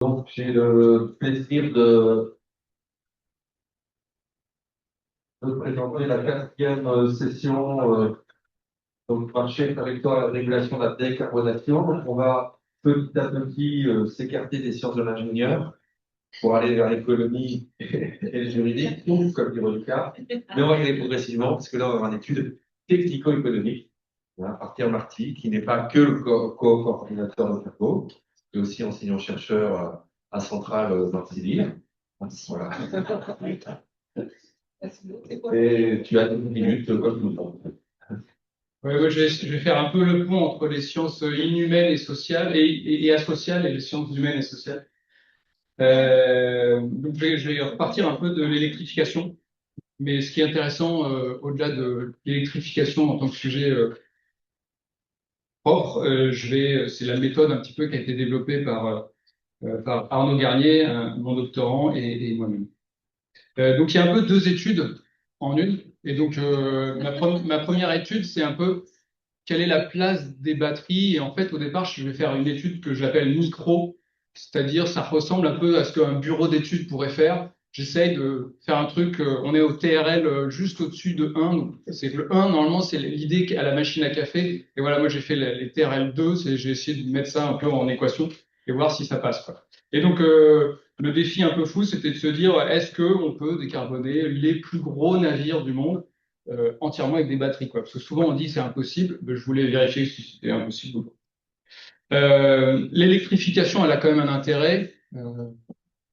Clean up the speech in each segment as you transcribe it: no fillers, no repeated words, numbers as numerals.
Donc, j'ai le plaisir de présenter la quatrième session donc marché, trajectoire et régulation de la décarbonation. Donc, on va petit à petit s'écarter des sciences de l'ingénieur pour aller vers l'économie et le juridique, comme dit Lucas. Mais on va y aller progressivement parce que là, on va avoir une étude technico-économique par Pierre Marty, qui n'est pas que le coordinateur de FACO, mais aussi enseignant-chercheur à Centrale Marseille. Voilà. Et tu as 10 minutes, comme tout le monde. Ouais, moi, je vais faire un peu le pont entre les sciences inhumaines et sociales et asociales et les sciences humaines et sociales. Donc je vais repartir un peu de l'électrification. Mais ce qui est intéressant, au-delà de l'électrification en tant que sujet propre, c'est la méthode un petit peu qui a été développée par Arnaud Garnier, mon doctorant, et moi-même. Donc il y a un peu deux études en une. Et donc ma première étude, c'est un peu quelle est la place des batteries. Et en fait, au départ, je vais faire une étude que j'appelle micro, c'est-à-dire ça ressemble un peu à ce qu'un bureau d'études pourrait faire. J'essaye de faire un truc, on est au TRL juste au-dessus de 1. Donc, c'est que le 1, normalement, c'est l'idée à la machine à café. Et voilà, moi, j'ai fait les TRL 2, j'ai essayé de mettre ça un peu en équation et voir si ça passe, quoi. Et donc, le défi un peu fou, c'était de se dire, est-ce qu'on peut décarboner les plus gros navires du monde entièrement avec des batteries, quoi. Parce que souvent on dit c'est impossible, mais je voulais vérifier si c'était impossible ou pas. L'électrification, elle a quand même un intérêt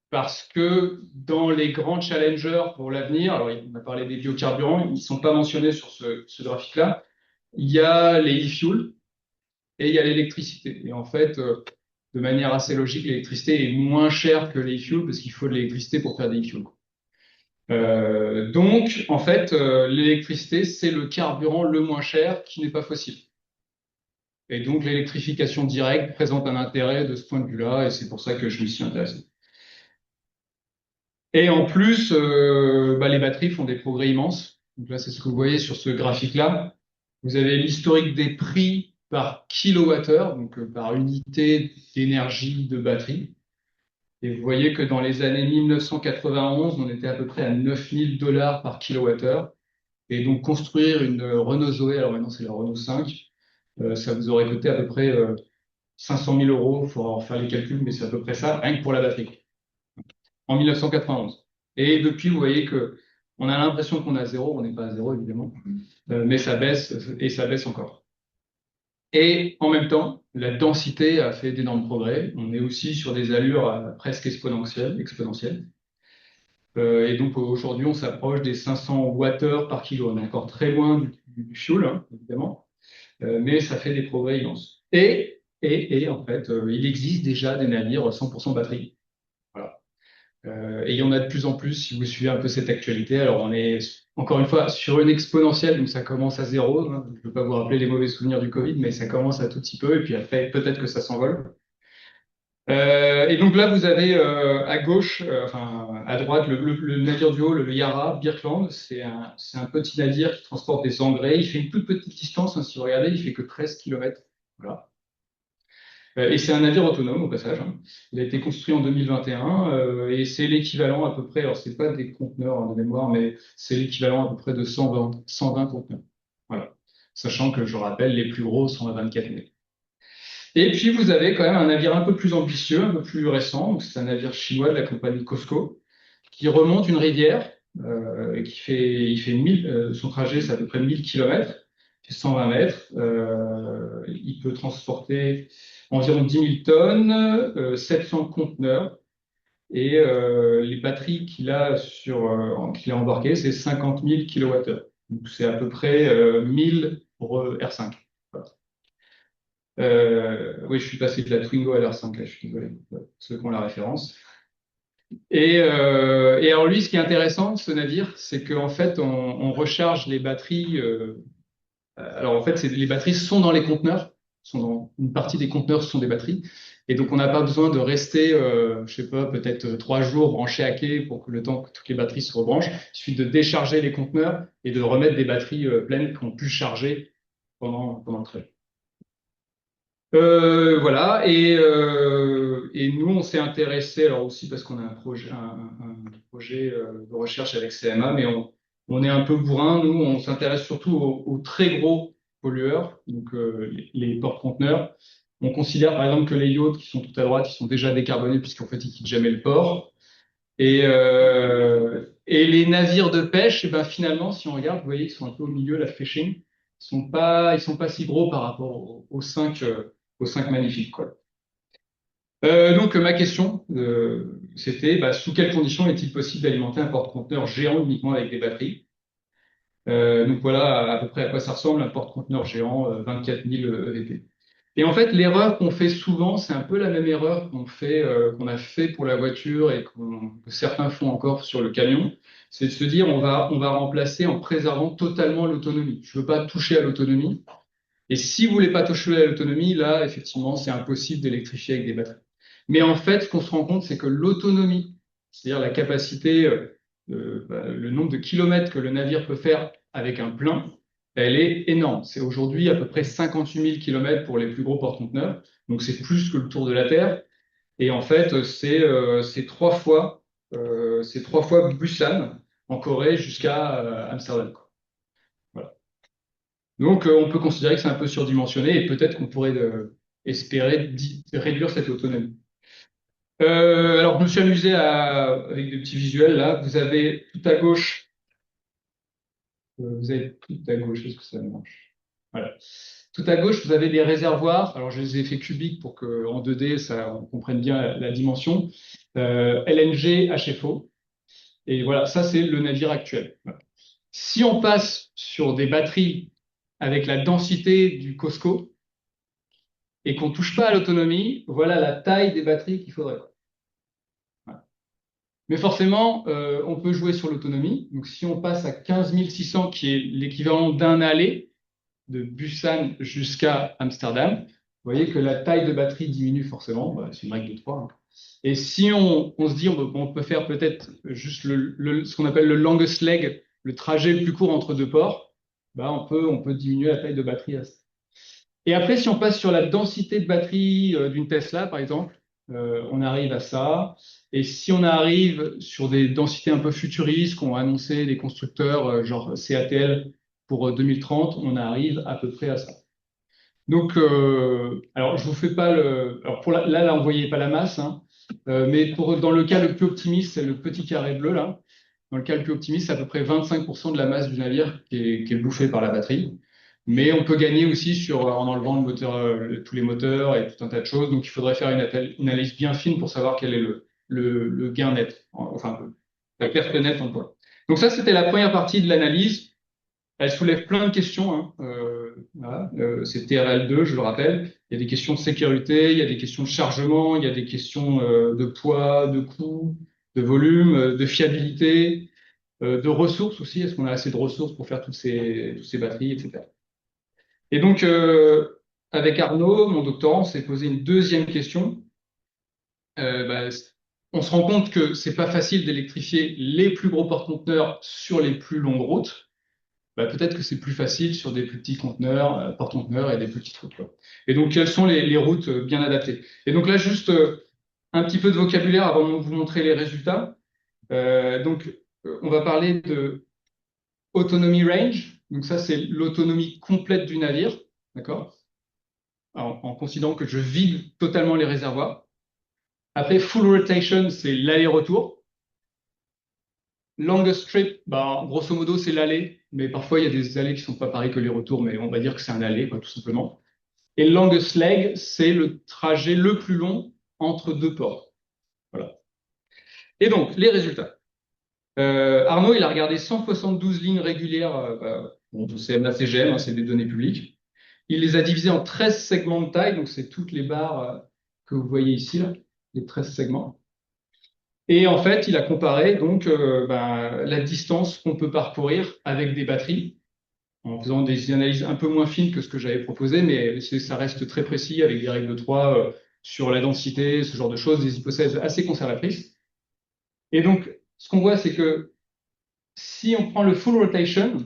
parce que dans les grands challengers pour l'avenir, alors on a parlé des biocarburants, ils ne sont pas mentionnés sur ce graphique-là. Il y a les e-fuels et il y a l'électricité. Et en fait, de manière assez logique, l'électricité est moins chère que les e-fuels parce qu'il faut de l'électricité pour faire des e-fuels. Donc, en fait, l'électricité, c'est le carburant le moins cher qui n'est pas fossile. Et donc, l'électrification directe présente un intérêt de ce point de vue-là, et c'est pour ça que je m'y suis intéressé. Et en plus, les batteries font des progrès immenses. Donc là, c'est ce que vous voyez sur ce graphique-là. Vous avez l'historique des prix par kilowattheure, donc par unité d'énergie de batterie. Et vous voyez que dans les années 1991, on était à peu près à 9000 dollars par kilowattheure. Et donc, construire une Renault Zoé, alors maintenant c'est la Renault 5, ça vous aurait coûté à peu près 500 000 euros. Il faudra en faire les calculs, mais c'est à peu près ça, rien que pour la batterie, en 1991. Et depuis, vous voyez que on a l'impression qu'on est à zéro, on n'est pas à zéro évidemment, mais ça baisse et ça baisse encore. Et en même temps, la densité a fait d'énormes progrès. On est aussi sur des allures presque exponentielles. Et donc aujourd'hui, on s'approche des 500 Wh par kilo. On est encore très loin du fuel, hein, évidemment, mais ça fait des progrès immenses. Et en fait, il existe déjà des navires 100% batterie. Voilà. Et il y en a de plus en plus si vous suivez un peu cette actualité. Alors on est encore une fois sur une exponentielle, donc ça commence à zéro, hein. Je ne veux pas vous rappeler les mauvais souvenirs du Covid, mais ça commence à tout petit peu, et puis après peut-être que ça s'envole. Et donc là, vous avez à gauche, enfin à droite, le navire du haut, le Yara Birkeland. C'est un petit navire qui transporte des engrais. Il fait une toute petite distance, hein, si vous regardez, il fait que 13 km. Voilà. Et c'est un navire autonome au passage, hein. Il a été construit en 2021 et c'est l'équivalent à peu près, alors c'est pas des conteneurs, hein, de mémoire, mais c'est l'équivalent à peu près de 120 conteneurs. Voilà. Sachant que je rappelle, les plus gros sont à 24 mètres. Et puis, vous avez quand même un navire un peu plus ambitieux, un peu plus récent. C'est un navire chinois de la compagnie COSCO qui remonte une rivière et il fait 1000, son trajet, c'est à peu près 1000 km, c'est 120 mètres. Il peut transporter environ 10 000 tonnes, 700 conteneurs. Et les batteries qu'il a embarquées, c'est 50 000 kWh. Donc, c'est à peu près 1000 pour R5. Voilà. Oui, je suis passé de la Twingo à l'R5, là, je suis désolé, ceux qui ont la référence. Et alors lui, ce qui est intéressant de ce navire, c'est qu'en fait, on recharge les batteries. Alors en fait, les batteries sont dans les conteneurs, une partie des conteneurs sont des batteries, et donc on n'a pas besoin de rester, je sais pas, peut-être 3 jours branchés à quai pour que le temps que toutes les batteries se rebranchent. Il suffit de décharger les conteneurs et de remettre des batteries pleines qu'on pu charger pendant le trajet. Voilà, et nous, on s'est intéressé, alors aussi parce qu'on a un projet de recherche avec CMA, mais on est un peu bourrin, nous, on s'intéresse surtout aux très gros pollueurs, donc les porte-conteneurs. On considère par exemple que les yachts qui sont tout à droite, ils sont déjà décarbonés puisqu'en fait, ils quittent jamais le port. Et les navires de pêche, et ben finalement, si on regarde, vous voyez, ils sont un peu au milieu, la fishing, ils sont pas si gros par rapport aux cinq magnifiques, quoi. Donc ma question, c'était, bah, sous quelles conditions est-il possible d'alimenter un porte-conteneur géant uniquement avec des batteries? Donc voilà à peu près à quoi ça ressemble un porte-conteneur géant 24 000 EVP. Et en fait, l'erreur qu'on fait souvent, c'est un peu la même erreur qu'on a fait pour la voiture et que certains font encore sur le camion, c'est de se dire on va remplacer en préservant totalement l'autonomie. Je veux pas toucher à l'autonomie. Et si vous voulez pas toucher à l'autonomie, là, effectivement, c'est impossible d'électrifier avec des batteries. Mais en fait, ce qu'on se rend compte, c'est que l'autonomie, c'est-à-dire la capacité, le nombre de kilomètres que le navire peut faire avec un plein, elle est énorme. C'est aujourd'hui à peu près 58 000 kilomètres pour les plus gros porte-conteneurs. Donc c'est plus que le tour de la Terre. Et en fait, c'est trois fois Busan en Corée jusqu'à Amsterdam, quoi. Voilà. Donc, on peut considérer que c'est un peu surdimensionné et peut-être qu'on pourrait espérer réduire cette autonomie. Alors, je me suis amusé avec des petits visuels là. Vous avez tout à gauche, est-ce que ça marche? Voilà. Tout à gauche, vous avez des réservoirs. Alors, je les ai fait cubiques pour que en 2D, on comprenne bien la dimension. LNG, HFO. Et voilà, ça, c'est le navire actuel. Voilà. Si on passe sur des batteries avec la densité du Costco, et qu'on touche pas à l'autonomie, voilà la taille des batteries qu'il faudrait. Voilà. Mais forcément, on peut jouer sur l'autonomie. Donc, si on passe à 15 600, qui est l'équivalent d'un aller de Busan jusqu'à Amsterdam, vous voyez que la taille de batterie diminue forcément. Bah, c'est une règle de 3. Hein. Et si on se dit, on peut faire peut-être juste ce qu'on appelle le longest leg, le trajet le plus court entre deux ports, bah, on peut diminuer la taille de batterie à ça. Et après, si on passe sur la densité de batterie d'une Tesla, par exemple, on arrive à ça. Et si on arrive sur des densités un peu futuristes qu'ont annoncé les constructeurs, genre CATL pour 2030, on arrive à peu près à ça. Donc, alors je vous fais pas alors là, on voyait pas la masse, hein, mais dans le cas le plus optimiste, c'est le petit carré bleu là. Dans le cas le plus optimiste, c'est à peu près 25% de la masse du navire qui est bouffée par la batterie. Mais on peut gagner aussi en enlevant le moteur, tous les moteurs et tout un tas de choses. Donc, il faudrait faire une analyse bien fine pour savoir quel est le gain net, enfin la perte nette en poids. Donc ça, c'était la première partie de l'analyse. Elle soulève plein de questions. Hein. Voilà. C'est TRL2, je le rappelle. Il y a des questions de sécurité, il y a des questions de chargement, il y a des questions de poids, de coût, de volume, de fiabilité, de ressources aussi. Est-ce qu'on a assez de ressources pour faire toutes ces batteries, etc. Et donc, avec Arnaud, mon doctorant, on s'est posé une deuxième question. Bah, on se rend compte que c'est pas facile d'électrifier les plus gros porte-conteneurs sur les plus longues routes. Bah, peut-être que c'est plus facile sur des plus petits conteneurs, porte-conteneurs et des plus petites routes, quoi. Et donc, quelles sont les routes bien adaptées? Et donc là, juste un petit peu de vocabulaire avant de vous montrer les résultats. On va parler de autonomy range. Donc ça, c'est l'autonomie complète du navire, d'accord? En considérant que je vide totalement les réservoirs. Après, full rotation, c'est l'aller-retour. Longest trip, bah, grosso modo, c'est l'aller, mais parfois il y a des allées qui sont pas pareils que les retours, mais on va dire que c'est un aller, quoi, tout simplement. Et longest leg, c'est le trajet le plus long entre deux ports. Voilà. Et donc, les résultats. Arnaud, il a regardé 172 lignes régulières de CMA-CGM, hein, c'est des données publiques. Il les a divisées en 13 segments de taille, donc c'est toutes les barres que vous voyez ici, là, les 13 segments. Et en fait, il a comparé donc la distance qu'on peut parcourir avec des batteries, en faisant des analyses un peu moins fines que ce que j'avais proposé, mais ça reste très précis avec des règles de 3 sur la densité, ce genre de choses, des hypothèses assez conservatrices. Et donc, ce qu'on voit, c'est que si on prend le full rotation,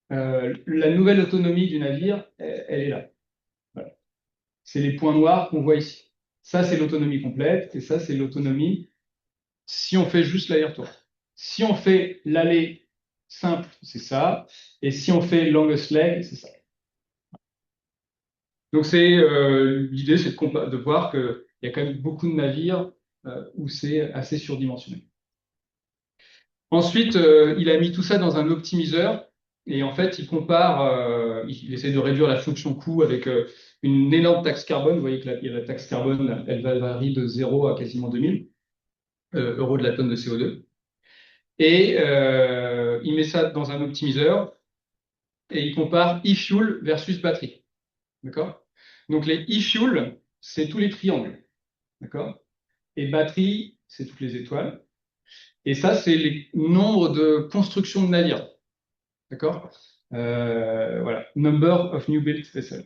la nouvelle autonomie du navire, elle est là. Voilà. C'est les points noirs qu'on voit ici. Ça, c'est l'autonomie complète, et ça, c'est l'autonomie si on fait juste l'aller-retour. Si on fait l'aller simple, c'est ça, et si on fait longest leg, c'est ça. Donc l'idée, c'est de voir qu'il y a quand même beaucoup de navires où c'est assez surdimensionné. Ensuite, il a mis tout ça dans un optimiseur et en fait, il compare, il essaie de réduire la fonction coût avec une énorme taxe carbone. Vous voyez que la taxe carbone, elle varie de 0 à quasiment 2000 euros de la tonne de CO2. Et il met ça dans un optimiseur et il compare e-fuel versus batterie. D'accord? Donc les e-fuel, c'est tous les triangles. D'accord? Et batterie, c'est toutes les étoiles. Et ça, c'est les nombres de constructions de navires. D'accord? Voilà. Number of new built vessels.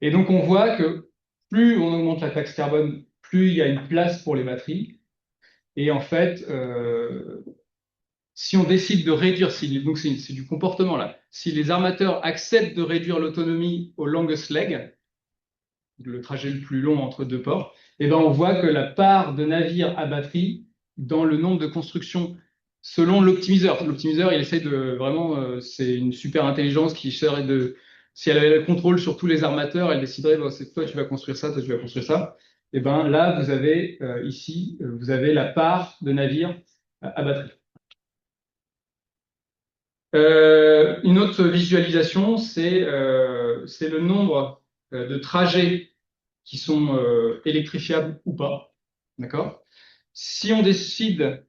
Et donc, on voit que plus on augmente la taxe carbone, plus il y a une place pour les batteries. Et en fait, si on décide de réduire, donc c'est du comportement là, si les armateurs acceptent de réduire l'autonomie au longest leg, le trajet le plus long entre deux ports, et ben on voit que la part de navires à batterie dans le nombre de constructions selon l'optimiseur. L'optimiseur, il essaie de vraiment, c'est une super intelligence qui serait de, si elle avait le contrôle sur tous les armateurs, elle déciderait, bon, c'est toi tu vas construire ça, toi tu vas construire ça. Et ben là, vous avez ici, vous avez la part de navires à batterie. Une autre visualisation, c'est le nombre de trajets qui sont électrifiables ou pas. D'accord? Si on décide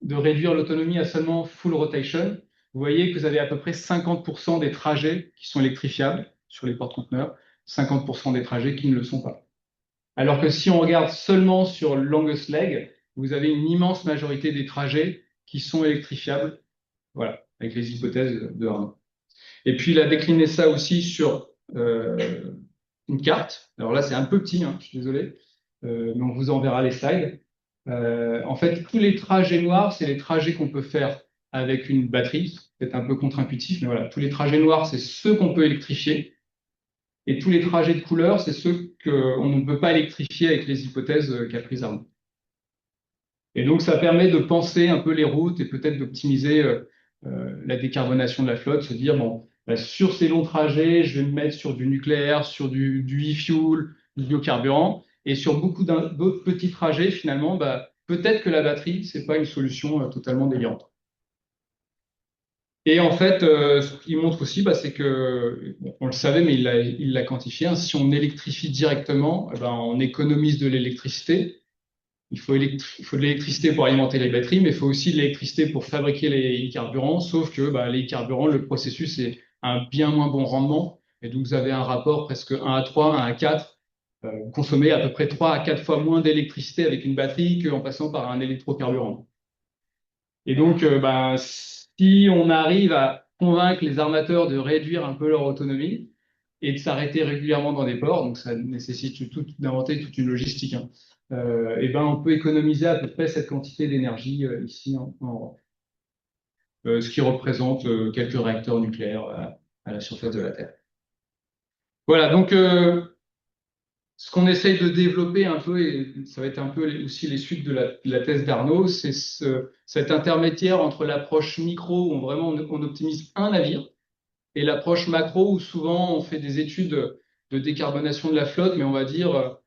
de réduire l'autonomie à seulement full rotation, vous voyez que vous avez à peu près 50% des trajets qui sont électrifiables sur les porte-conteneurs, 50% des trajets qui ne le sont pas. Alors que si on regarde seulement sur longest leg, vous avez une immense majorité des trajets qui sont électrifiables, voilà, avec les hypothèses de Arnaud. Et puis il a décliné ça aussi sur une carte. Alors là, c'est un peu petit, hein, je suis désolé, mais on vous enverra les slides. En fait, tous les trajets noirs, c'est les trajets qu'on peut faire avec une batterie. C'est peut-être un peu contre-intuitif, mais voilà, tous les trajets noirs, c'est ceux qu'on peut électrifier. Et tous les trajets de couleur, c'est ceux qu'on ne peut pas électrifier avec les hypothèses qu'a prises Arnaud. Et donc, ça permet de penser un peu les routes et peut-être d'optimiser la décarbonation de la flotte, se dire, bon, bah, sur ces longs trajets, je vais me mettre sur du nucléaire, sur du e-fuel, du biocarburant, et sur beaucoup d'autres petits trajets, finalement, bah, peut-être que la batterie, c'est pas une solution totalement délirante. Et en fait, ce qu'il montre aussi, bah, c'est que, bon, on le savait, mais il l'a quantifié, hein, si on électrifie directement, eh ben, on économise de l'électricité. Il faut de l'électricité pour alimenter les batteries, mais il faut aussi de l'électricité pour fabriquer les carburants, sauf que bah, les carburants, le processus est un bien moins bon rendement, et donc vous avez un rapport presque 1 à 3, 1 à 4, vous consommez à peu près 3 à 4 fois moins d'électricité avec une batterie qu'en passant par un électrocarburant. Et donc, bah, si on arrive à convaincre les armateurs de réduire un peu leur autonomie et de s'arrêter régulièrement dans des ports, donc ça nécessite d'inventer toute une logistique, hein, et ben on peut économiser à peu près cette quantité d'énergie ici en Europe. Ce qui représente quelques réacteurs nucléaires à la surface de la Terre. Voilà, donc ce qu'on essaye de développer un peu, et ça va être un peu aussi les suites de la thèse d'Arnaud, c'est cet intermédiaire entre l'approche micro, où vraiment on optimise un navire, et l'approche macro, où souvent on fait des études de décarbonation de la flotte, mais on va dire,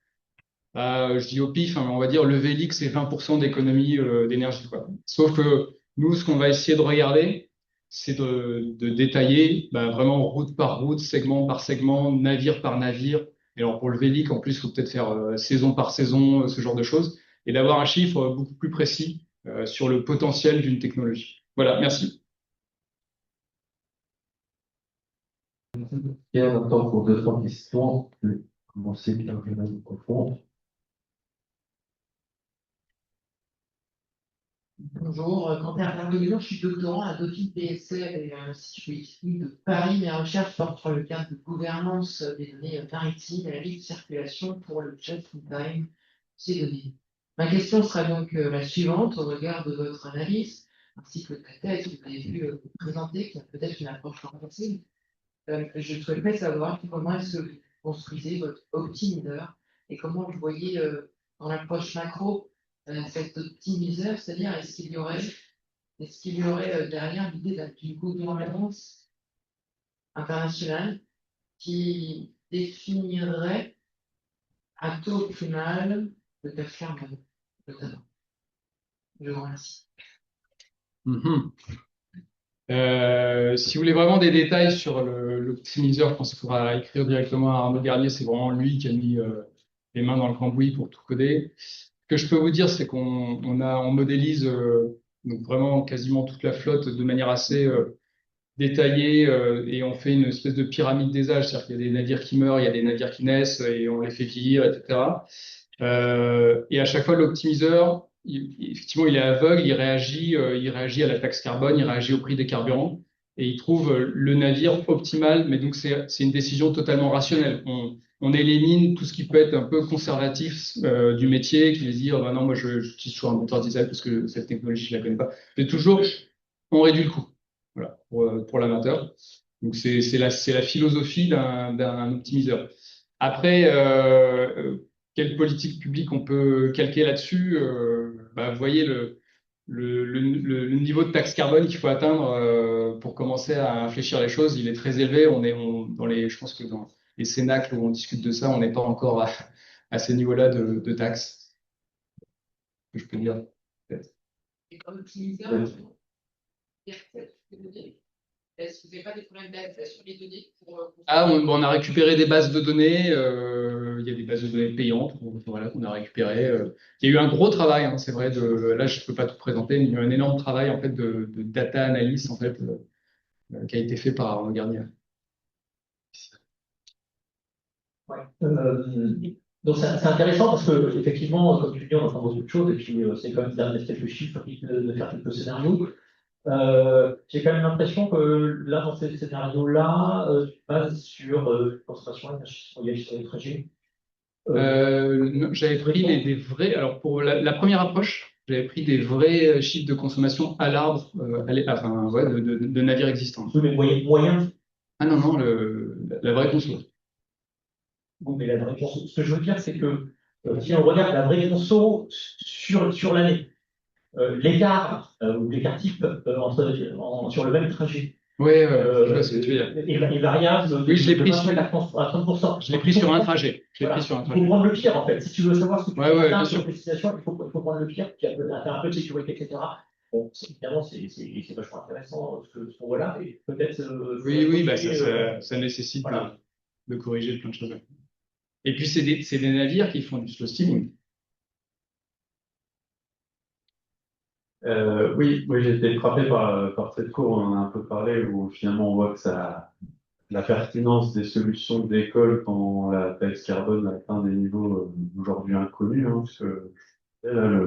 je dis au pif, hein, mais on va dire le VLIC, c'est 20% d'économie d'énergie, quoi. Sauf que nous, ce qu'on va essayer de regarder, c'est de détailler bah, vraiment route par route, segment par segment, navire par navire. Et alors pour le VLIC, en plus, il faut peut-être faire saison par saison, ce genre de choses, et d'avoir un chiffre beaucoup plus précis sur le potentiel d'une technologie. Voilà, merci. Il y a un temps pour deux, trois questions. Je vais commencer par une profonde. Bonjour, Quentin Arnaud, je suis doctorant à Dauphine PSL et à l'Institut IFRI de Paris. Mes recherches portent sur le cadre de gouvernance des données maritimes et la libre circulation pour le just-in-time de ces données. Ma question sera donc la suivante, au regard de votre analyse, ainsi que de la thèse que vous avez pu présenter, qui a peut-être une approche compréhensible. Je souhaiterais savoir comment est-ce que vous construisez votre optimiseur et comment vous voyez dans l'approche macro cet optimiseur, c'est-à-dire est-ce qu'il y aurait derrière l'idée d'une gouvernance internationale qui définirait un taux optimal de gaz carbone, notamment. Je vous remercie. Mhm. Si vous voulez vraiment des détails sur l'optimiseur, je pense qu'il faudra écrire directement à Arnaud Garnier. C'est vraiment lui qui a mis les mains dans le cambouis pour tout coder. Ce que je peux vous dire, c'est on modélise donc vraiment quasiment toute la flotte de manière assez détaillée et on fait une espèce de pyramide des âges. C'est-à-dire qu'il y a des navires qui meurent, il y a des navires qui naissent et on les fait vieillir, etc. Et à chaque fois, l'optimiseur, effectivement, il est aveugle, il réagit à la taxe carbone, il réagit au prix des carburants, et il trouve le navire optimal. Mais donc, c'est une décision totalement rationnelle. On élimine tout ce qui peut être un peu conservatif du métier, qui veut dire, bah non, moi, j'utilise toujours un moteur diesel parce que cette technologie, je la connais pas. Mais toujours, on réduit le coût. Voilà, pour l'amateur. Donc, c'est la philosophie d'un optimiseur. Après, quelle politique publique on peut calquer là-dessus? Bah, vous voyez le niveau de taxe carbone qu'il faut atteindre pour commencer à réfléchir les choses, il est très élevé. Je pense que dans les cénacles où on discute de ça, on n'est pas encore à ces niveaux-là de taxes. Que je peux dire. Peut-être. Et comme optimiseur, est-ce que vous n'avez pas des problèmes d'accès sur les données On a récupéré des bases de données. Il y a des bases de données payantes, voilà, qu'on a récupérées. Il y a eu un gros travail, hein, c'est vrai. Là, je peux pas tout présenter, mais il y a eu un énorme travail en fait de data analysis en fait qui a été fait par Arnaud Garnier. Ouais. Donc c'est intéressant parce que effectivement, comme tu dis, on entend beaucoup de choses et puis c'est quand même de quelques chiffres, de faire quelques scénarios. J'ai quand même l'impression que là, dans ces scénarios-là, tu bases sur consommation énergie sur les trajets. J'avais pris des vrais. Alors pour la première approche, j'avais pris des vrais chiffres de consommation à l'arbre, enfin ouais, de navires existants. Oui, mais moyen. Ah non non, la vraie conso. Bon, mais la vraie conso, ce que je veux dire, c'est que si on regarde la vraie conso sur l'année, l'écart ou l'écart type sur le même trajet. Oui, je vois ce que tu veux dire. Est variable. Oui, je l'ai pris à 30%. Je l'ai pris sur un trajet. Il faut prendre le pire, en fait. Si tu veux savoir ce que tu veux bien sur sûr. destination, il faut prendre le pire, puis faire un peu de sécurité, etc. Bon, évidemment, c'est vachement intéressant ce qu'on voit là, et peut-être. Oui, bah, ça nécessite de corriger plein de choses. Et puis, c'est des navires qui font du slow steaming. Oui, j'ai été frappé par cette cour, on en a un peu parlé, où finalement on voit que la pertinence des solutions d'école quand la taxe carbone atteint des niveaux aujourd'hui inconnus, hein, parce que là,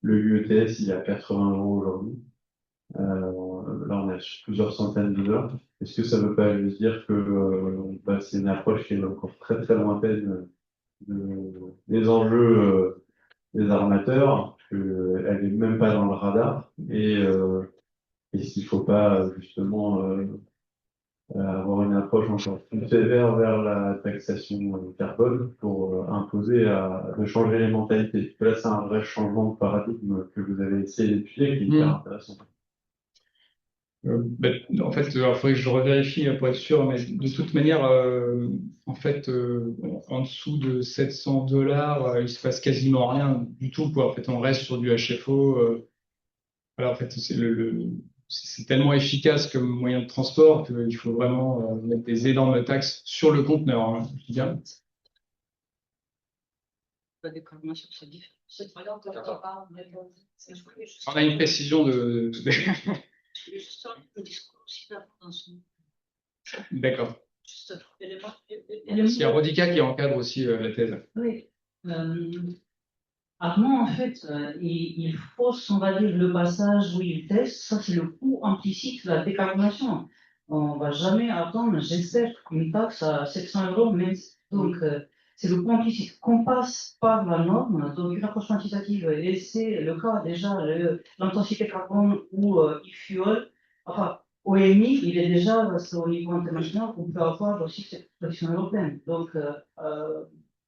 le UETS il est à 80 € aujourd'hui. Là on est sur plusieurs centaines de dollars. Est-ce que ça ne veut pas juste dire que c'est une approche qui est encore très très lointaine des enjeux des armateurs, qu'elle n'est même pas dans le radar, et s'il ne faut pas justement avoir une approche encore plus sévère vers la taxation carbone pour imposer de changer les mentalités. Parce que là, c'est un vrai changement de paradigme que vous avez essayé d'étudier, qui est hyper intéressant. En fait, il faudrait que je revérifie pour être sûr, mais de toute manière, en fait, en dessous de 700 $, il se passe quasiment rien du tout, quoi. En fait, on reste sur du HFO. Voilà, en fait, c'est tellement efficace comme moyen de transport qu'il faut vraiment mettre des énormes taxes sur le conteneur, hein, je dis bien. On a une précision de... D'accord. Il y a Rodica qui encadre aussi la thèse. Oui. Armand, en fait, il fausse, on va dire, le passage où il teste. Ça, c'est le coût implicite de la décarbonation. On ne va jamais attendre, j'espère, une taxe à 700 €, mais donc, c'est le coût implicite qu'on passe par la norme, donc une approche quantitative, et c'est le cas déjà, l'intensité carbone ou e-fuel. Enfin, OMI, il est déjà, au niveau international, on peut avoir aussi cette protection européenne. Donc,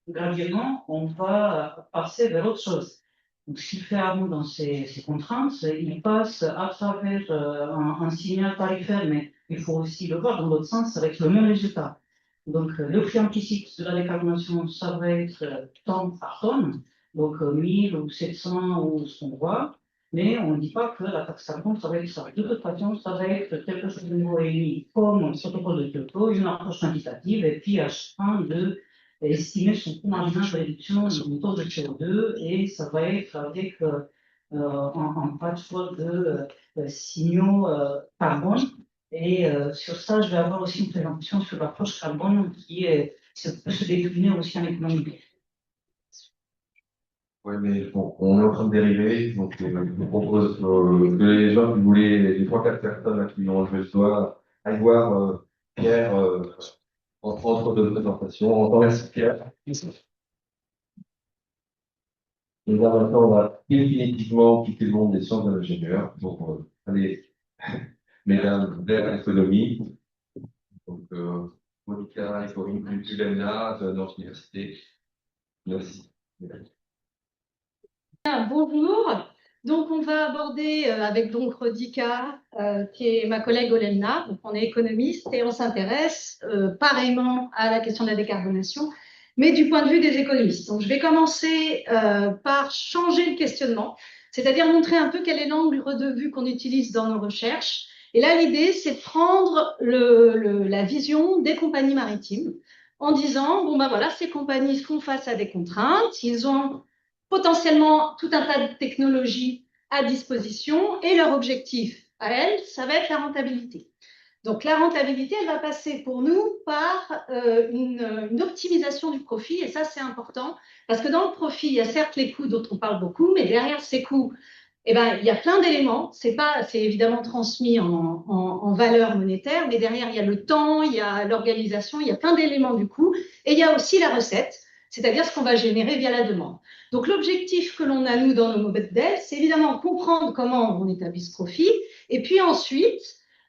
graduellement, on va passer vers autre chose. Donc, ce qu'il fait Arnaud dans ces contraintes, il passe à travers un signal tarifaire, mais il faut aussi le voir dans l'autre sens avec le même résultat. Donc, le prix implicite de la décarbonation, ça va être tonne par tonne, donc 1000 ou 700 ou ce qu'on voit, mais on ne dit pas que la taxe carbone, ça va être ça. De toute façon, ça va être quelque chose de nouveau émis, comme le protocole de Kyoto, une approche quantitative, et puis à chacun de estimer son coût marginal de réduction du taux de CO2, et ça va être avec un patchwork de signaux carbone. Et sur ça, je vais avoir aussi une présentation sur l'approche carbone qui peut se décliner aussi en économie. Ouais, mais bon, on est en train de dériver, donc je vous propose que les gens qui voulaient, les 3-4 personnes là, qui ont levé le doigt, aillent voir Pierre entre deux présentations. On remercie Pierre. Et là, maintenant, on va définitivement quitter le monde des sciences de l'ingénieur pour aller, mesdames, vers l'économie. Donc, Monica et Corinne Pulena de notre université. Merci. Bonjour. Donc, on va aborder avec donc Rodica, qui est ma collègue Olenna. Donc, on est économiste et on s'intéresse pareillement à la question de la décarbonation, mais du point de vue des économistes. Donc, je vais commencer par changer le questionnement, c'est-à-dire montrer un peu quel est l'angle de vue qu'on utilise dans nos recherches. Et là, l'idée, c'est de prendre la vision des compagnies maritimes en disant, bon ben voilà, ces compagnies font face à des contraintes, ils ont potentiellement tout un tas de technologies à disposition et leur objectif à elles, ça va être la rentabilité. Donc la rentabilité, elle va passer pour nous par une optimisation du profit et ça c'est important parce que dans le profit, il y a certes les coûts dont on parle beaucoup, mais derrière ces coûts, eh ben, il y a plein d'éléments. C'est évidemment transmis en valeur monétaire, mais derrière, il y a le temps, il y a l'organisation, il y a plein d'éléments du coût. Et il y a aussi la recette, c'est-à-dire ce qu'on va générer via la demande. Donc, l'objectif que l'on a, nous, dans nos modèles, c'est évidemment comprendre comment on établit ce profit, et puis ensuite,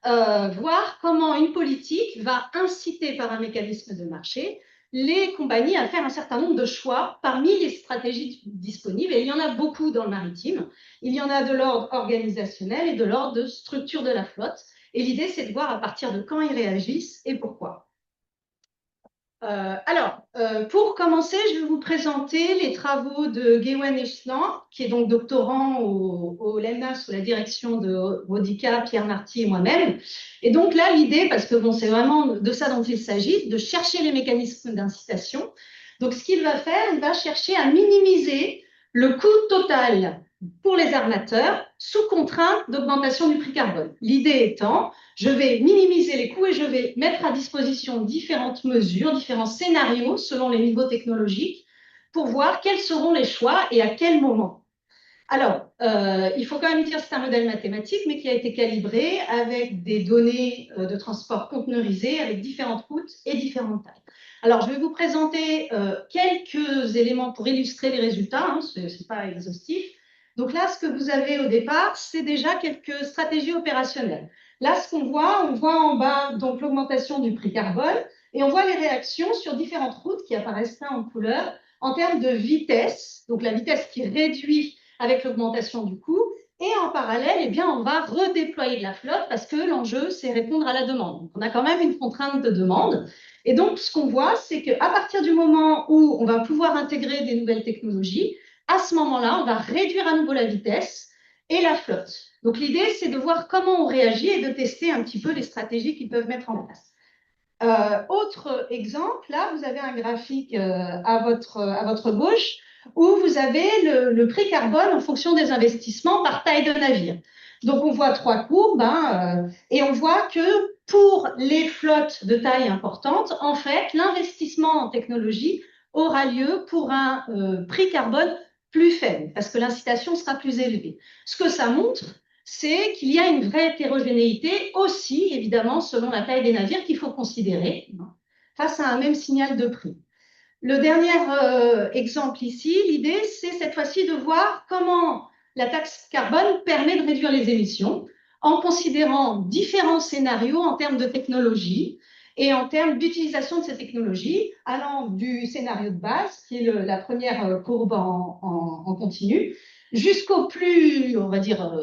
voir comment une politique va inciter par un mécanisme de marché les compagnies à faire un certain nombre de choix parmi les stratégies disponibles. Et il y en a beaucoup dans le maritime. Il y en a de l'ordre organisationnel et de l'ordre de structure de la flotte. Et l'idée, c'est de voir à partir de quand ils réagissent et pourquoi. Pour commencer, je vais vous présenter les travaux de Gwenaël Echlan, qui est donc doctorant au LENA sous la direction de Rodica, Pierre Marty et moi-même. Et donc là, l'idée, parce que bon, c'est vraiment de ça dont il s'agit, de chercher les mécanismes d'incitation. Donc, ce qu'il va faire, il va chercher à minimiser le coût total pour les armateurs sous contrainte d'augmentation du prix carbone. L'idée étant, je vais minimiser les coûts et je vais mettre à disposition différentes mesures, différents scénarios selon les niveaux technologiques pour voir quels seront les choix et à quel moment. Alors, il faut quand même dire que c'est un modèle mathématique, mais qui a été calibré avec des données de transport conteneurisées avec différentes routes et différentes tailles. Alors, je vais vous présenter quelques éléments pour illustrer les résultats, hein, ce n'est pas exhaustif. Donc là, ce que vous avez au départ, c'est déjà quelques stratégies opérationnelles. Là, ce qu'on voit, on voit en bas donc l'augmentation du prix carbone et on voit les réactions sur différentes routes qui apparaissent là en couleur en termes de vitesse, donc la vitesse qui réduit avec l'augmentation du coût. Et en parallèle, eh bien, on va redéployer de la flotte parce que l'enjeu, c'est répondre à la demande. Donc, on a quand même une contrainte de demande. Et donc, ce qu'on voit, c'est qu'à partir du moment où on va pouvoir intégrer des nouvelles technologies, à ce moment-là, on va réduire à nouveau la vitesse et la flotte. Donc, l'idée, c'est de voir comment on réagit et de tester un petit peu les stratégies qu'ils peuvent mettre en place. Autre exemple, là, vous avez un graphique à votre gauche où vous avez le prix carbone en fonction des investissements par taille de navire. Donc, on voit trois courbes et on voit que pour les flottes de taille importante, en fait, l'investissement en technologie aura lieu pour un prix carbone plus faible parce que l'incitation sera plus élevée. Ce que ça montre, c'est qu'il y a une vraie hétérogénéité aussi, évidemment, selon la taille des navires qu'il faut considérer face à un même signal de prix. Le dernier exemple ici, l'idée, c'est cette fois-ci de voir comment la taxe carbone permet de réduire les émissions. en considérant différents scénarios en termes de technologie et en termes d'utilisation de ces technologies, allant du scénario de base, qui est la première courbe en continu, jusqu'au plus, on va dire,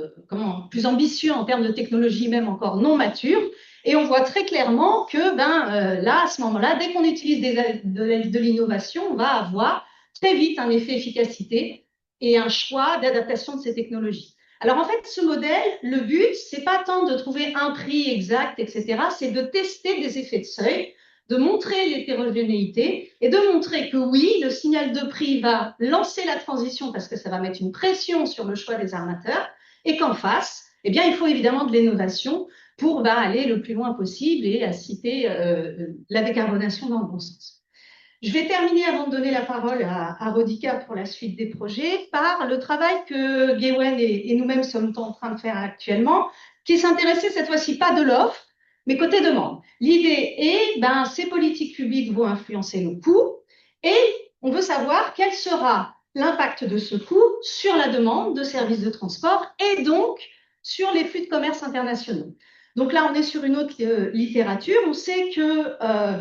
plus ambitieux en termes de technologie, même encore non mature. Et on voit très clairement que là, à ce moment-là, dès qu'on utilise de l'innovation, on va avoir très vite un effet efficacité et un choix d'adaptation de ces technologies. Alors en fait, ce modèle, le but, c'est pas tant de trouver un prix exact, etc., c'est de tester des effets de seuil, de montrer l'hétérogénéité et de montrer que oui, le signal de prix va lancer la transition parce que ça va mettre une pression sur le choix des armateurs et qu'en face, eh bien, il faut évidemment de l'innovation pour aller le plus loin possible et citer la décarbonation dans le bon sens. Je vais terminer avant de donner la parole à Rodica pour la suite des projets par le travail que Gaywen et nous-mêmes sommes en train de faire actuellement, qui s'intéressait cette fois-ci pas de l'offre, mais côté demande. L'idée est, ces politiques publiques vont influencer le coût et on veut savoir quel sera l'impact de ce coût sur la demande de services de transport et donc sur les flux de commerce internationaux. Donc là, on est sur une autre littérature. On sait que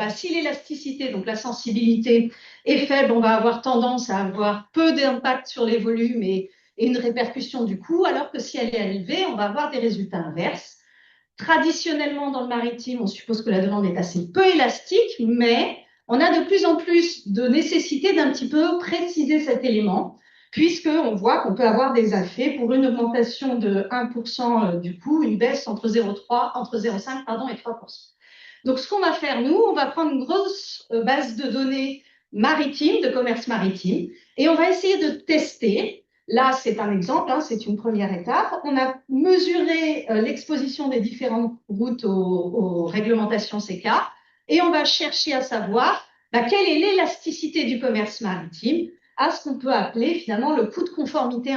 si l'élasticité, donc la sensibilité, est faible, on va avoir tendance à avoir peu d'impact sur les volumes et une répercussion du coût, alors que si elle est élevée, on va avoir des résultats inverses. Traditionnellement, dans le maritime, on suppose que la demande est assez peu élastique, mais on a de plus en plus de nécessité d'un petit peu préciser cet élément, puisqu'on voit qu'on peut avoir des effets pour une augmentation de 1% du coût, une baisse entre 0,5 et 3%. Donc, ce qu'on va faire, nous, on va prendre une grosse base de données maritime, de commerce maritime, et on va essayer de tester. Là, c'est un exemple, c'est une première étape. On a mesuré l'exposition des différentes routes aux réglementations CECA, et on va chercher à savoir quelle est l'élasticité du commerce maritime à ce qu'on peut appeler finalement le coût de conformité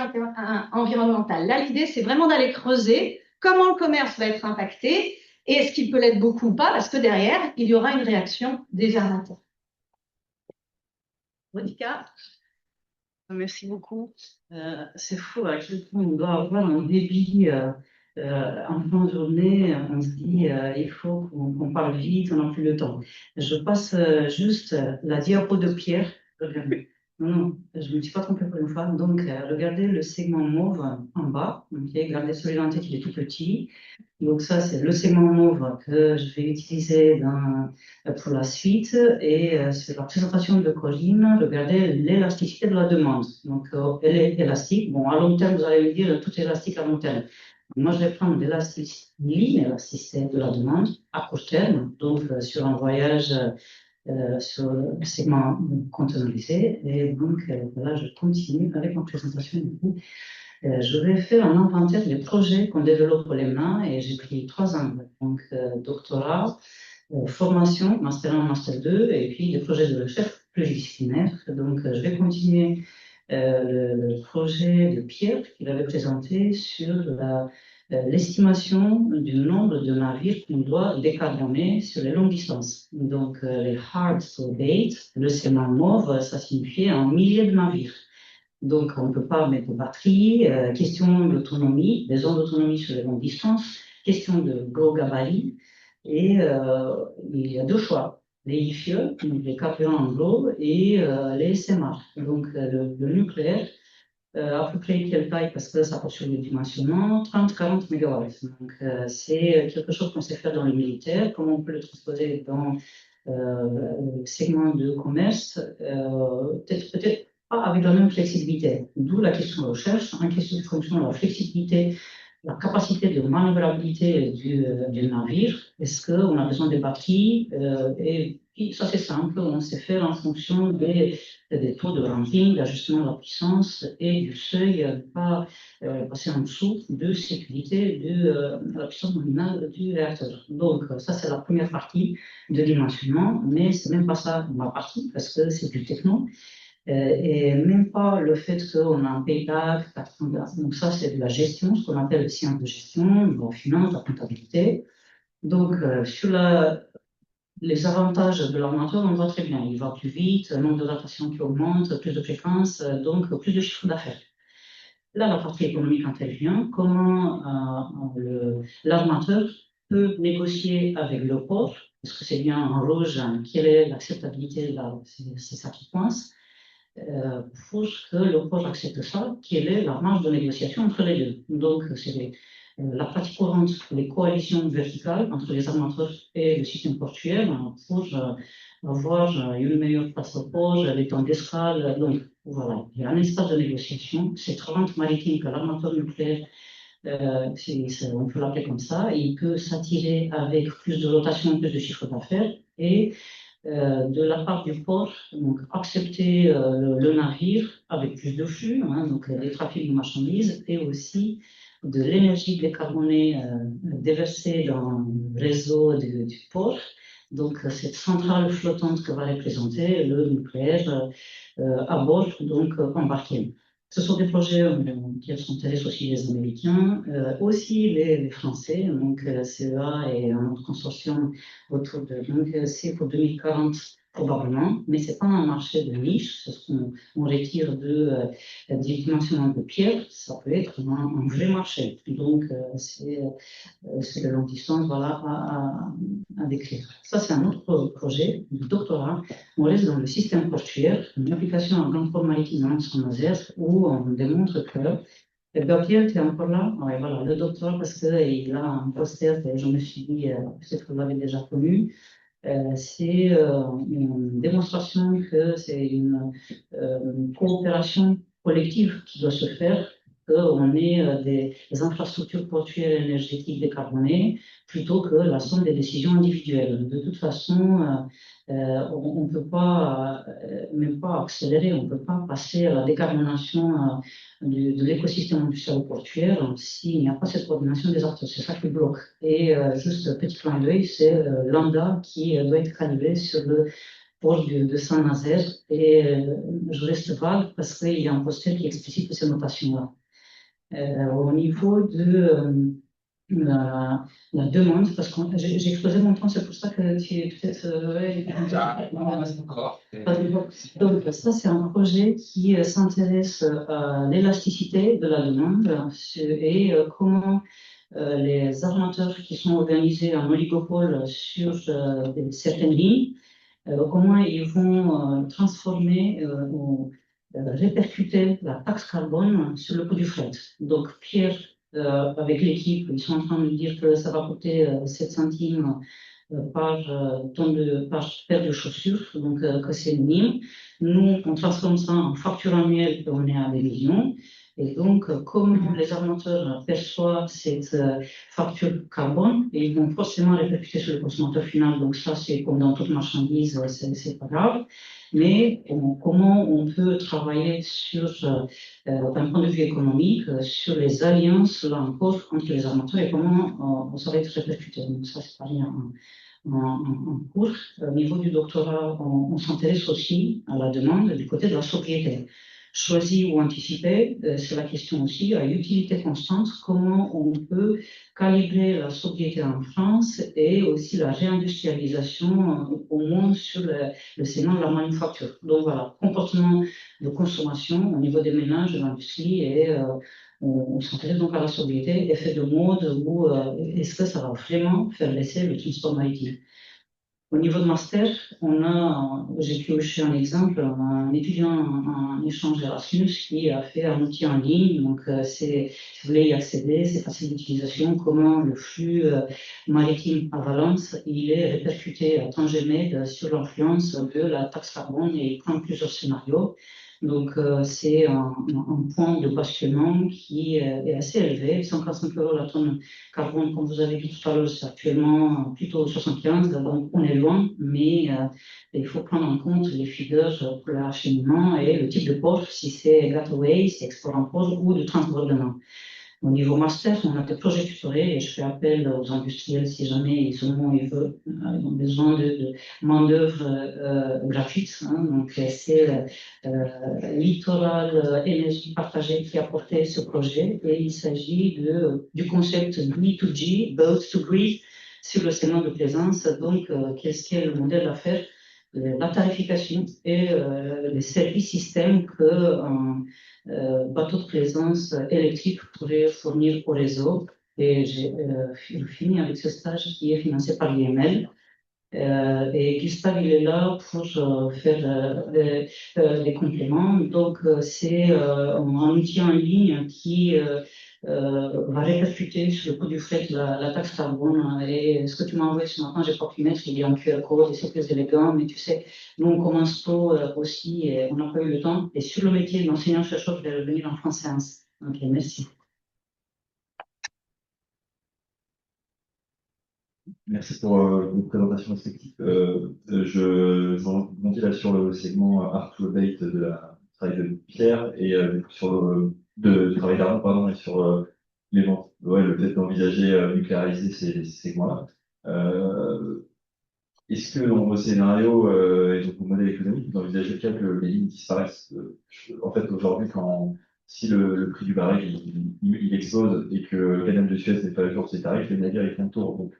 environnementale. Là, l'idée, c'est vraiment d'aller creuser comment le commerce va être impacté et est-ce qu'il peut l'être beaucoup ou pas, parce que derrière, il y aura une réaction des armateurs. Monica. Merci beaucoup. C'est fou à quel point on doit avoir un débit en fin de journée. On se dit il faut qu'on parle vite, on n'a plus le temps. Je passe juste la diapo de Pierre. Non, je ne me suis pas trompée pour une fois. Donc, regardez le segment mauve en bas. Okay, regardez celui-là en tête, il est tout petit. Donc, ça, c'est le segment mauve que je vais utiliser pour la suite. Et c'est la présentation de Corinne. Regardez l'élasticité de la demande. Donc, elle est élastique. Bon, à long terme, vous allez me dire, tout est élastique à long terme. Moi, je vais prendre l'inélasticité de la demande à court terme. Donc, sur un voyage sur le segment conteneurisé. Et donc, là, je continue avec ma présentation. Je vais faire un inventaire des projets qu'on développe pour les mains et j'ai pris 3 angles. Donc, doctorat, formation, master 1, master 2 et puis des projets de recherche pluridisciplinaires. Donc, je vais continuer le projet de Pierre qu'il avait présenté sur l'estimation du nombre de navires qu'on doit décarboner sur les longues distances. Donc, les hard to date, le segment mauve, ça signifiait un millier de navires. Donc, on ne peut pas mettre de batterie, question d'autonomie, des zones d'autonomie sur les longues distances, question de gros gabarit, et il y a 2 choix. Les IFIE, les carburants en gros, et les SMR. Donc, le nucléaire, à peu près quelle taille, parce que ça porte sur le dimensionnement, 30-40 MW. Donc, c'est quelque chose qu'on sait faire dans le militaire, comment on peut le transposer dans le segment de commerce, peut-être pas avec la même flexibilité. D'où la question de recherche, en question de fonction de la flexibilité, la capacité de manœuvrabilité du navire. Est-ce qu'on a besoin de batteries et ça, c'est simple, on sait faire en fonction des taux de ramping, d'ajustement de la puissance et du seuil, pas passer en dessous de sécurité de la puissance nominale du réacteur. Donc, ça, c'est la première partie de dimensionnement, mais c'est même pas ça ma partie, parce que c'est du techno. Et même pas le fait qu'on a un payback, donc ça, c'est de la gestion, ce qu'on appelle le science de gestion, la finance, la comptabilité. Donc, sur les avantages de l'ordinateur, on voit très bien. Il va plus vite, le nombre de rotations qui augmente, plus de fréquences, donc plus de chiffre d'affaires. Là, la partie économique intervient, comment l'armateur peut négocier avec le port, parce que c'est bien en rouge, quelle est l'acceptabilité, là, c'est ça qui coince, pour que le port accepte ça, quelle est la marge de négociation entre les deux. Donc, c'est la pratique courante, les coalitions verticales entre les armateurs et le système portuaire pour avoir une meilleure place au port, les temps d'escale. Donc, voilà, il y a un espace de négociation. Cette rente maritime que l'armateur nucléaire, on peut l'appeler comme ça, il peut s'attirer avec plus de rotation, plus de chiffre d'affaires et de la part du port, donc accepter le navire avec plus de flux, donc les trafics de marchandises et aussi de l'énergie décarbonée déversée dans le réseau du port. Donc cette centrale flottante que va représenter le nucléaire à bord, donc embarqué. Ce sont des projets qui intéressent aussi les Américains, aussi les Français, donc CEA et un autre consortium autour de. Donc c'est pour 2040 probablement, mais c'est pas un marché de niche, c'est ce qu'on retire des dimensions de pierre, ça peut être un vrai marché. Donc c'est de longue distance, voilà, à décrire. Ça, c'est un autre projet de doctorat. On reste dans le système portuaire, une application en grande forme maritime en Saint-Nazaire, où on démontre que Gabriel, tu es encore là? Oui, voilà, le doctorat, parce qu'il a un poster, et je me suis dit, peut-être que vous l'avez déjà connu. C'est une démonstration que c'est une coopération collective qui doit se faire, qu'on ait des infrastructures portuaires énergétiques décarbonées plutôt que la somme des décisions individuelles. De toute façon, on ne peut pas, même pas accélérer, on ne peut pas passer à la décarbonation de l'écosystème industriel portuaire s'il n'y a pas cette coordination des acteurs. C'est ça qui bloque. Et juste petit clin d'œil, c'est l'ANDA qui doit être calibré sur le port de Saint-Nazaire. Et je reste vague parce qu'il y a un poster qui explicite ces notations-là. Au niveau de la demande, parce que j'ai explosé mon temps, c'est pour ça que tu es peut-être. Donc, ça, c'est un projet qui s'intéresse à l'élasticité de la demande et comment les armateurs qui sont organisés en oligopole sur certaines lignes, comment ils vont transformer ou répercuter la taxe carbone sur le coût du fret. Donc, Pierre, avec l'équipe, ils sont en train de dire que ça va coûter 7 centimes par paire de chaussures, donc que c'est minime. Nous, on transforme ça en facture annuelle et on est à des millions. Et donc, comme les armateurs perçoivent cette facture carbone, et ils vont forcément répercuter sur le consommateur final. Donc ça, c'est comme dans toute marchandise, c'est pas grave. Mais comment on peut travailler sur, d'un point de vue économique, sur les alliances, là encore, entre les armateurs et comment ça va être répercuté. Donc ça, c'est pas rien en cours. Au niveau du doctorat, on s'intéresse aussi à la demande du côté de la sobriété. Choisir ou anticiper, c'est la question aussi, à utilité constante, comment on peut calibrer la sobriété en France et aussi la réindustrialisation, au moins sur le segment de la manufacture. Donc voilà, comportement de consommation au niveau des ménages, de l'industrie et on s'intéresse donc à la sobriété, effet de mode ou est-ce que ça va vraiment faire baisser le transport maritime. Au niveau de master, j'ai pioché un exemple, un étudiant en échange Erasmus qui a fait un outil en ligne. Donc, si vous voulez y accéder, c'est facile d'utilisation. Comment le flux maritime à Valence, il est répercuté à Tanger-Med sur l'influence de la taxe carbone et il prend plusieurs scénarios. Donc, c'est un point de basculement qui est assez élevé. 145 € la tonne carbone, comme vous avez dit tout à l'heure, c'est actuellement plutôt 75, donc on est loin, mais il faut prendre en compte les figures pour l'acheminement et le type de port, si c'est gateway, si c'est export en port ou de transbordement. Au niveau master, on a des projets tutorés et je fais appel aux industriels si jamais ils ont besoin de main-d'œuvre gratuite. Donc, c'est Littoral Énergie Partagée qui a porté ce projet et il s'agit du concept B2G, Boat to Grid, sur le segment de plaisance. Donc, qu'est-ce qu'est le modèle d'affaires la tarification et les services systèmes qu'un bateau de plaisance électrique pourrait fournir au réseau. Et j'ai fini avec ce stage qui est financé par l'IML. Et Gustave, il est là pour faire des compléments. Donc, c'est un outil en ligne qui va répercuter sur le coût du fret la taxe carbone. Et ce que tu m'as envoyé ce matin, j'ai pas pu mettre, il y a un QR code et c'est plus élégant. Mais tu sais, nous, on commence tôt aussi et on n'a pas eu le temps. Et sur le métier d'enseignant-chercheur, je vais revenir en fin de séance. Ok, merci. Merci pour vos présentations respectives. Je rebondis là sur le segment Art to Abate de la du travail de Pierre et sur du travail d'Arnaud, pardon, et sur le fait d'envisager nucléariser ces segments-là. Est-ce que dans vos scénarios et dans vos modèles économiques, vous envisagez le cas que les lignes disparaissent? En fait, aujourd'hui, si le prix du baril il explose et que le canal de Suez n'est pas à jour de ses tarifs, les navires ils font le tour. Donc,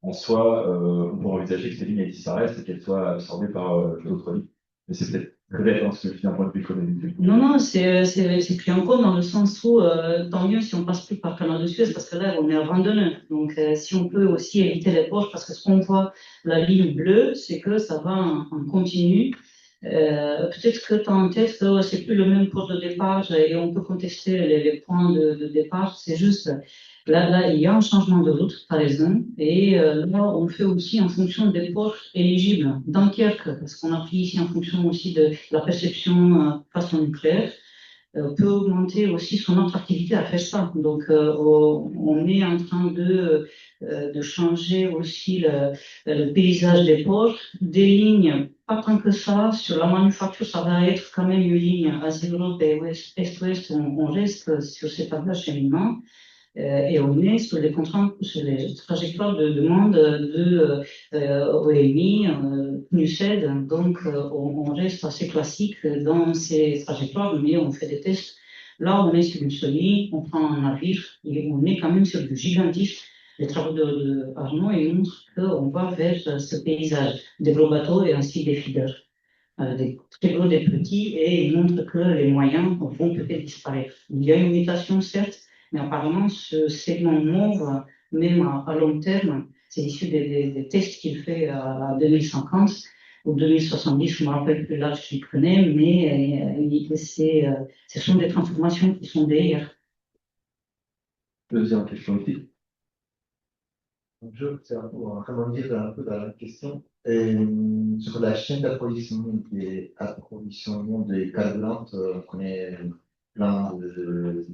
en soi, on pourrait envisager que ces lignes elles disparaissent et qu'elles soient absorbées par d'autres lignes. Mais c'est peut-être très bête, hein, parce que d'un point de vue économique. Non, non, c'est pris en compte dans le sens où tant mieux si on passe plus par le canal de Suez, parce que là, on est à 22 nœuds. Donc, si on peut aussi éviter les poches, parce que ce qu'on voit, la ligne bleue, c'est que ça va en continu. Peut-être que tu as en tête que c'est plus le même port de départ et on peut contester les points de départ. C'est juste, là, il y a un changement de route, tu as raison. Et là, on fait aussi en fonction des ports éligibles. Dunkerque, parce qu'on a pris ici en fonction aussi de la perception face au nucléaire, peut augmenter aussi son attractivité à faire ça. Donc, on est en train de changer aussi le paysage des ports, des lignes, pas tant que ça. Sur la manufacture, ça va être quand même une ligne Asie-Europe et Est-Ouest. On reste sur ces tableaux cheminement. Et on est sur les contraintes, sur les trajectoires de demande de OMI, PNUSED. Donc, on reste assez classique dans ces trajectoires, mais on fait des tests. Là, on est sur une semi, on prend un navire et on est quand même sur du gigantisme. Les travaux de Arnaud ils montrent qu'on va vers ce paysage des gros bateaux et ainsi des feeders. Des très gros, des petits, et ils montrent que les moyens vont peut-être disparaître. Il y a une mutation, certes, mais apparemment, ce segment mauve, même à long terme, c'est issu des tests qu'il fait à 2050 ou 2070, je ne me rappelle plus l'âge qu'il prenait, mais ce sont des transformations qui sont derrière. Deuxième question aussi. Bonjour, c'est pour rebondir un peu dans la question. Sur la chaîne d'approvisionnement des carburants, on connaît plein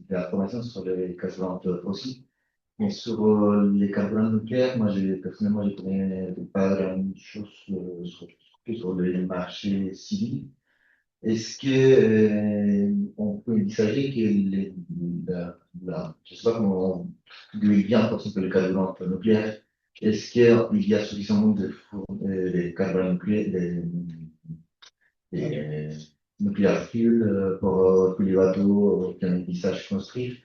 d'informations sur les carburants fossiles. Mais sur les carburants nucléaires, moi, personnellement, je connais pas grand-chose sur le marché civil. Est-ce que on peut envisager que je sais pas comment d'où il vient par exemple le carburant nucléaire. Est-ce qu'il y a suffisamment de carburant nucléaire, des nucléaires fuel pour tous les bateaux qui ont un tissage construit?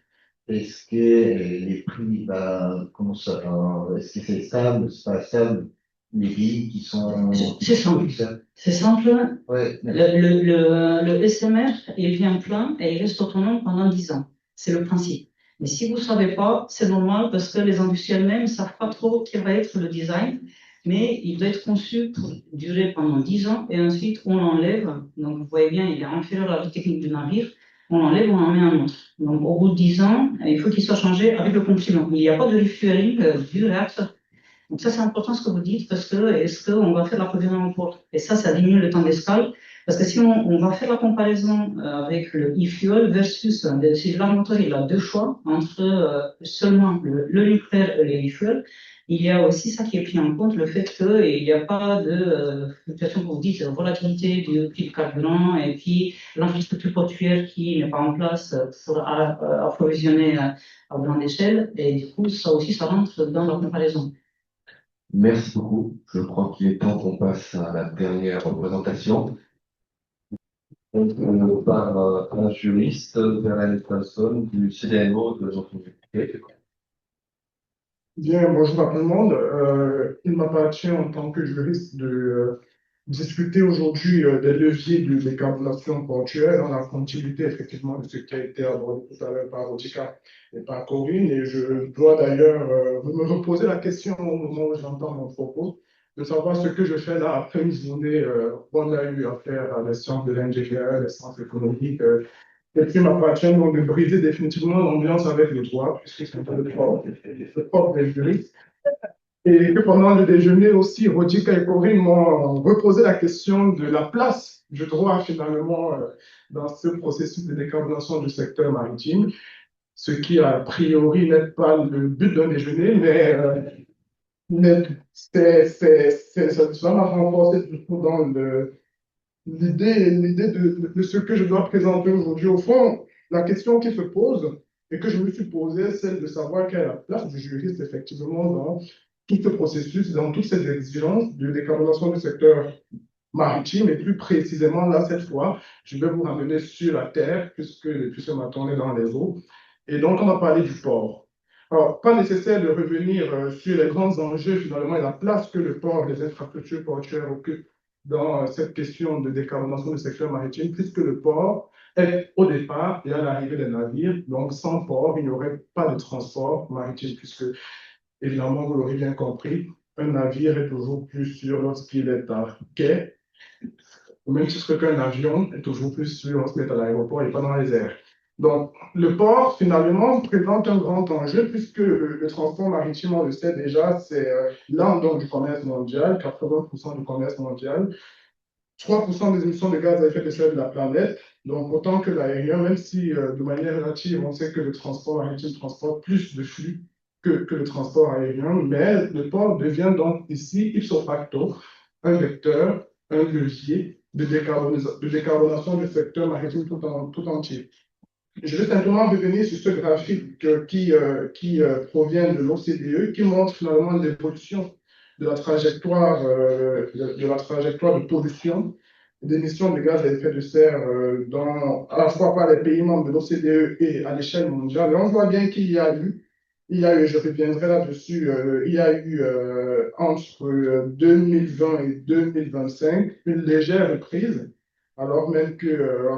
Est-ce que les prix, comment ça, est-ce que c'est stable, c'est pas stable? Les pays qui sont. C'est simple. C'est simple. Ouais, Le SMR, il vient plein et il reste autonome pendant 10 ans. C'est le principe. Mais si vous ne savez pas, c'est normal parce que les industriels même ne savent pas trop quel va être le design. Mais il doit être conçu pour durer pendant 10 ans et ensuite on l'enlève. Donc vous voyez bien, il est inférieur à la technique du navire. On l'enlève, on en met un autre. Donc au bout de 10 ans, il faut qu'il soit changé avec le combustible. Il n'y a pas de refueling du réacteur. Donc ça, c'est important ce que vous dites, parce que est-ce qu'on va faire l'approvisionnement pour? Et ça diminue le temps d'escale, parce que si on va faire la comparaison avec le e-fuel versus, si l'armateur il a deux choix entre seulement le nucléaire et le e-fuel, il y a aussi ça qui est pris en compte, le fait qu'il n'y a pas de fluctuation, comme vous dites, volatilité du prix du carburant, et puis l'infrastructure portuaire qui n'est pas en place pour approvisionner à grande échelle, et du coup, ça aussi, ça rentre dans la comparaison. Merci beaucoup. Je crois qu'il est temps qu'on passe à la dernière représentation. Donc, on part un juriste, Véronique Passon, du CDMO de notre université. Bien, bonjour à tout le monde. Il m'appartient en tant que juriste de discuter aujourd'hui des leviers de décarbonation portuaire dans la continuité effectivement de ce qui a été abordé tout à l'heure par Rodika et par Corinne. Et je dois d'ailleurs me reposer la question au moment où j'entends mon propos, de savoir ce que je fais là après une journée qu'on a eu à faire à les sciences de l'ingénieur, les sciences économiques, et puis m'appartient donc de briser définitivement l'ambiance avec le droit, puisque c'est un peu le propre des juristes. Et que pendant le déjeuner aussi, Rodika et Corinne m'ont reposé la question de la place du droit finalement dans ce processus de décarbonation du secteur maritime, ce qui a priori n'est pas le but d'un déjeuner, mais ça m'a renforcé du coup dans l'idée de ce que je dois présenter aujourd'hui. Au fond, la question qui se pose et que je me suis posée, c'est celle de savoir quelle est la place du juriste effectivement dans tout ce processus, dans toutes ces exigences de décarbonation du secteur maritime et plus précisément, là, cette fois, je vais vous ramener sur la terre puisque ce matin on est dans les eaux. Et donc, on va parler du port. Alors, pas nécessaire de revenir sur les grands enjeux finalement et la place que le port, les infrastructures portuaires occupent dans cette question de décarbonation du secteur maritime, puisque le port est au départ et à l'arrivée des navires. Donc, sans port, il n'y aurait pas de transport maritime, puisque, évidemment, vous l'aurez bien compris, un navire est toujours plus sûr lorsqu'il est à quai, au même titre qu'un avion est toujours plus sûr lorsqu'il est à l'aéroport et pas dans les airs. Donc, le port, finalement, présente un grand enjeu puisque le transport maritime, on le sait déjà, c'est l'âme du commerce mondial, 80% du commerce mondial, 3% des émissions de gaz à effet de serre de la planète, donc autant que l'aérien, même si de manière relative, on sait que le transport maritime transporte plus de flux que le transport aérien, mais le port devient donc ici, ipso facto, un vecteur, un levier de décarbonation du secteur maritime tout entier. Je vais simplement revenir sur ce graphique qui provient de l'OCDE, qui montre finalement l'évolution de la trajectoire de pollution d'émissions de gaz à effet de serre à la fois par les pays membres de l'OCDE et à l'échelle mondiale. Et on voit bien qu'il y a eu, je reviendrai là-dessus, il y a eu entre 2020 et 2025 une légère reprise, alors même que,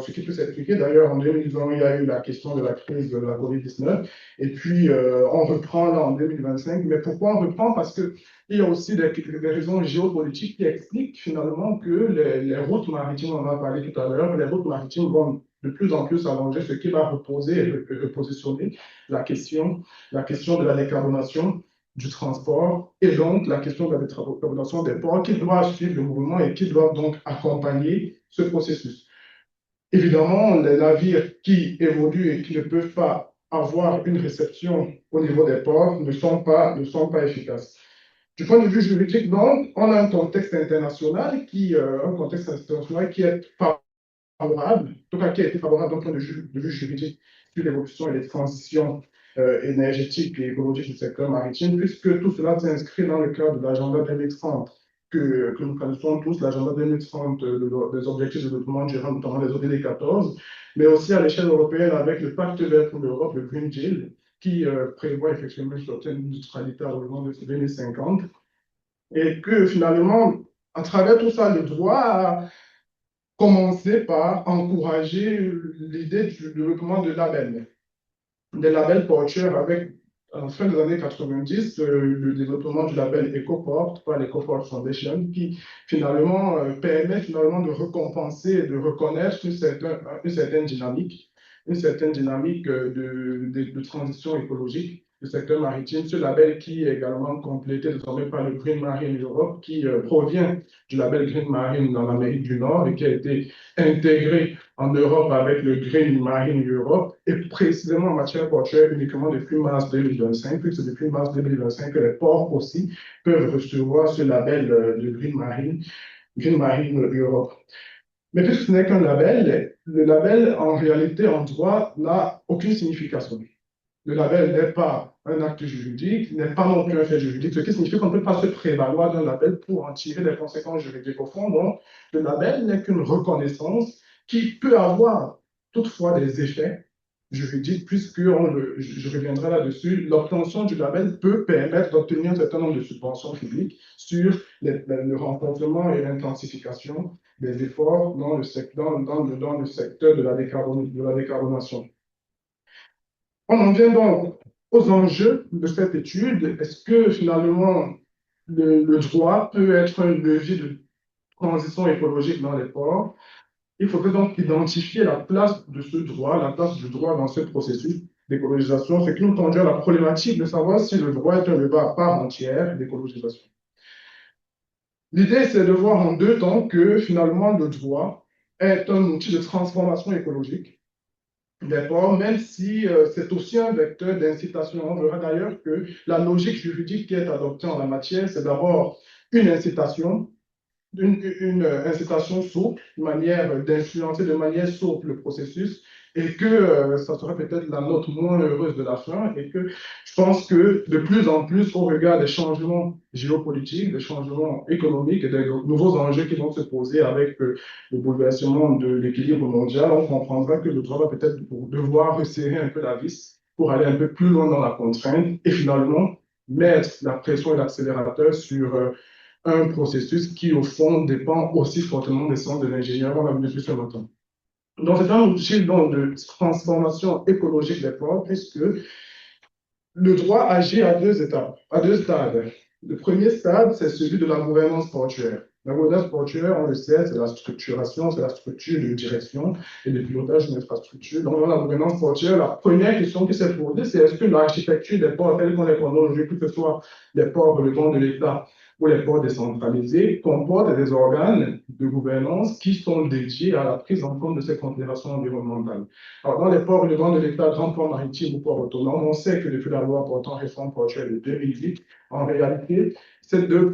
ce qui peut s'expliquer, d'ailleurs en 2020, il y a eu la question de la crise de la COVID-19, et puis on reprend là en 2025. Mais pourquoi on reprend? Parce que il y a aussi des raisons géopolitiques qui expliquent finalement que les routes maritimes, on en a parlé tout à l'heure, les routes maritimes vont de plus en plus s'allonger, ce qui va reposer et repositionner la question de la décarbonation du transport et donc la question de la décarbonation des ports qui doivent suivre le mouvement et qui doivent donc accompagner ce processus. Évidemment, les navires qui évoluent et qui ne peuvent pas avoir une réception au niveau des ports ne sont pas efficaces. Du point de vue juridique, donc, on a un contexte international qui est favorable, en tout cas qui a été favorable d'un point de vue juridique sur l'évolution et les transitions énergétiques et écologiques du secteur maritime, puisque tout cela s'inscrit dans le cadre de l'agenda 2030 que nous connaissons tous, l'agenda 2030 des objectifs de développement durable, notamment les ODD 14, mais aussi à l'échelle européenne avec le pacte vert pour l'Europe, le Green Deal, qui prévoit effectivement une certaine neutralité à l'horizon de 2050. Et que finalement, à travers tout ça, le droit a commencé par encourager l'idée du développement de labels, des labels portuaires avec, en fin des années 90, le développement du label EcoPort par l'EcoPort Foundation, qui finalement permet finalement de récompenser et de reconnaître une certaine dynamique de transition écologique du secteur maritime. Ce label qui est également complété désormais par le Green Marine Europe, qui provient du label Green Marine dans l'Amérique du Nord et qui a été intégré en Europe avec le Green Marine Europe, et précisément en matière portuaire uniquement depuis mars 2025, puisque c'est depuis mars 2025 que les ports aussi peuvent recevoir ce label de Green Marine Europe. Mais puisque ce n'est qu'un label, le label, en réalité, en droit, n'a aucune signification. Le label n'est pas un acte juridique, n'est pas non plus un fait juridique, ce qui signifie qu'on ne peut pas se prévaloir d'un label pour en tirer des conséquences juridiques. Au fond, donc, le label n'est qu'une reconnaissance qui peut avoir toutefois des effets juridique, puisque je reviendrai là-dessus, l'obtention du label peut permettre d'obtenir un certain nombre de subventions publiques sur le renforcement et l'intensification des efforts dans le secteur de la décarbonation. On en vient donc aux enjeux de cette étude. Est-ce que finalement le droit peut être un levier de transition écologique dans les ports? Il faudrait donc identifier la place de ce droit, la place du droit dans ce processus d'écologisation, ce qui nous conduit à la problématique de savoir si le droit est un levier à part entière d'écologisation. L'idée, c'est de voir en deux temps que finalement le droit est un outil de transformation écologique des ports, même si c'est aussi un vecteur d'incitation. On verra d'ailleurs que la logique juridique qui est adoptée en la matière, c'est d'abord une incitation, une incitation souple, une manière d'influencer de manière souple le processus, et que ça serait peut-être la note moins heureuse de la fin, et que je pense que de plus en plus, au regard des changements géopolitiques, des changements économiques et des nouveaux enjeux qui vont se poser avec le bouleversement de l'équilibre mondial, on comprendra que le droit va peut-être devoir resserrer un peu la vis pour aller un peu plus loin dans la contrainte et finalement mettre la pression et l'accélérateur sur un processus qui, au fond, dépend aussi fortement des sciences de l'ingénieur, on l'a vu depuis ce matin. Donc, c'est un outil de transformation écologique des ports, puisque le droit agit à deux étapes, à deux stades. Le premier stade, c'est celui de la gouvernance portuaire. La gouvernance portuaire, on le sait, c'est la structuration, c'est la structure de direction et de pilotage d'une infrastructure. Donc, dans la gouvernance portuaire, la première question qui s'est posée, c'est est-ce que l'architecture des ports, telle qu'on les connaît aujourd'hui, que ce soit les ports relevant de l'État ou les ports décentralisés, comportent des organes de gouvernance qui sont dédiés à la prise en compte de ces considérations environnementales. Alors, dans les ports relevant de l'État, grands ports maritimes ou ports autonomes, on sait que depuis la loi portant réforme portuaire de 2008, en réalité, ces deux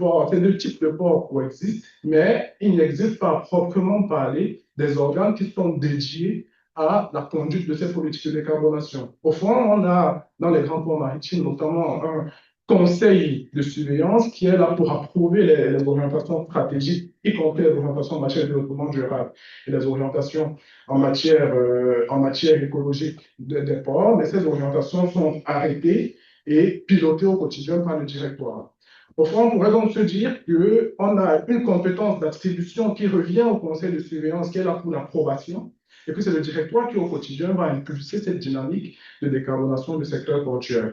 types de ports coexistent, mais il n'existe pas à proprement parler des organes qui sont dédiés à la conduite de ces politiques de décarbonation. Au fond, on a dans les grands ports maritimes notamment un conseil de surveillance qui est là pour approuver les orientations stratégiques, y compris les orientations en matière de développement durable et les orientations en matière écologique des ports, mais ces orientations sont arrêtées et pilotées au quotidien par le directoire. Au fond, on pourrait donc se dire qu'on a une compétence d'attribution qui revient au conseil de surveillance qui est là pour l'approbation, et puis c'est le directoire qui au quotidien va impulser cette dynamique de décarbonation du secteur portuaire.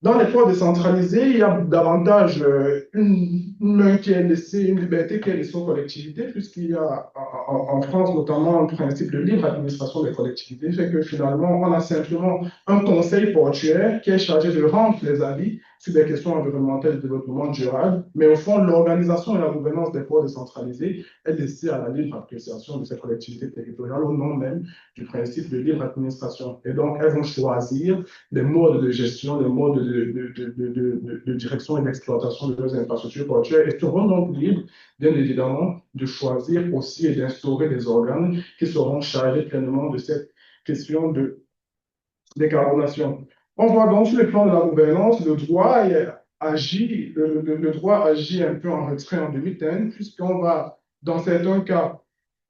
Dans les ports décentralisés, il y a davantage une main qui est laissée, une liberté qui est laissée aux collectivités, puisqu'il y a en France notamment un principe de libre administration des collectivités, fait que finalement, on a simplement un conseil portuaire qui est chargé de rendre les avis sur des questions environnementales et de développement durable, mais au fond, l'organisation et la gouvernance des ports décentralisés est laissée à la libre appréciation de ces collectivités territoriales au nom même du principe de libre administration. Et donc, elles vont choisir des modes de gestion, des modes de direction et d'exploitation de leurs infrastructures portuaires et seront donc libres, bien évidemment, de choisir aussi et d'instaurer des organes qui seront chargés pleinement de cette question de décarbonation. On voit donc sur le plan de la gouvernance, le droit agit un peu en retrait en demi-teinte, puisqu'on va, dans certains cas,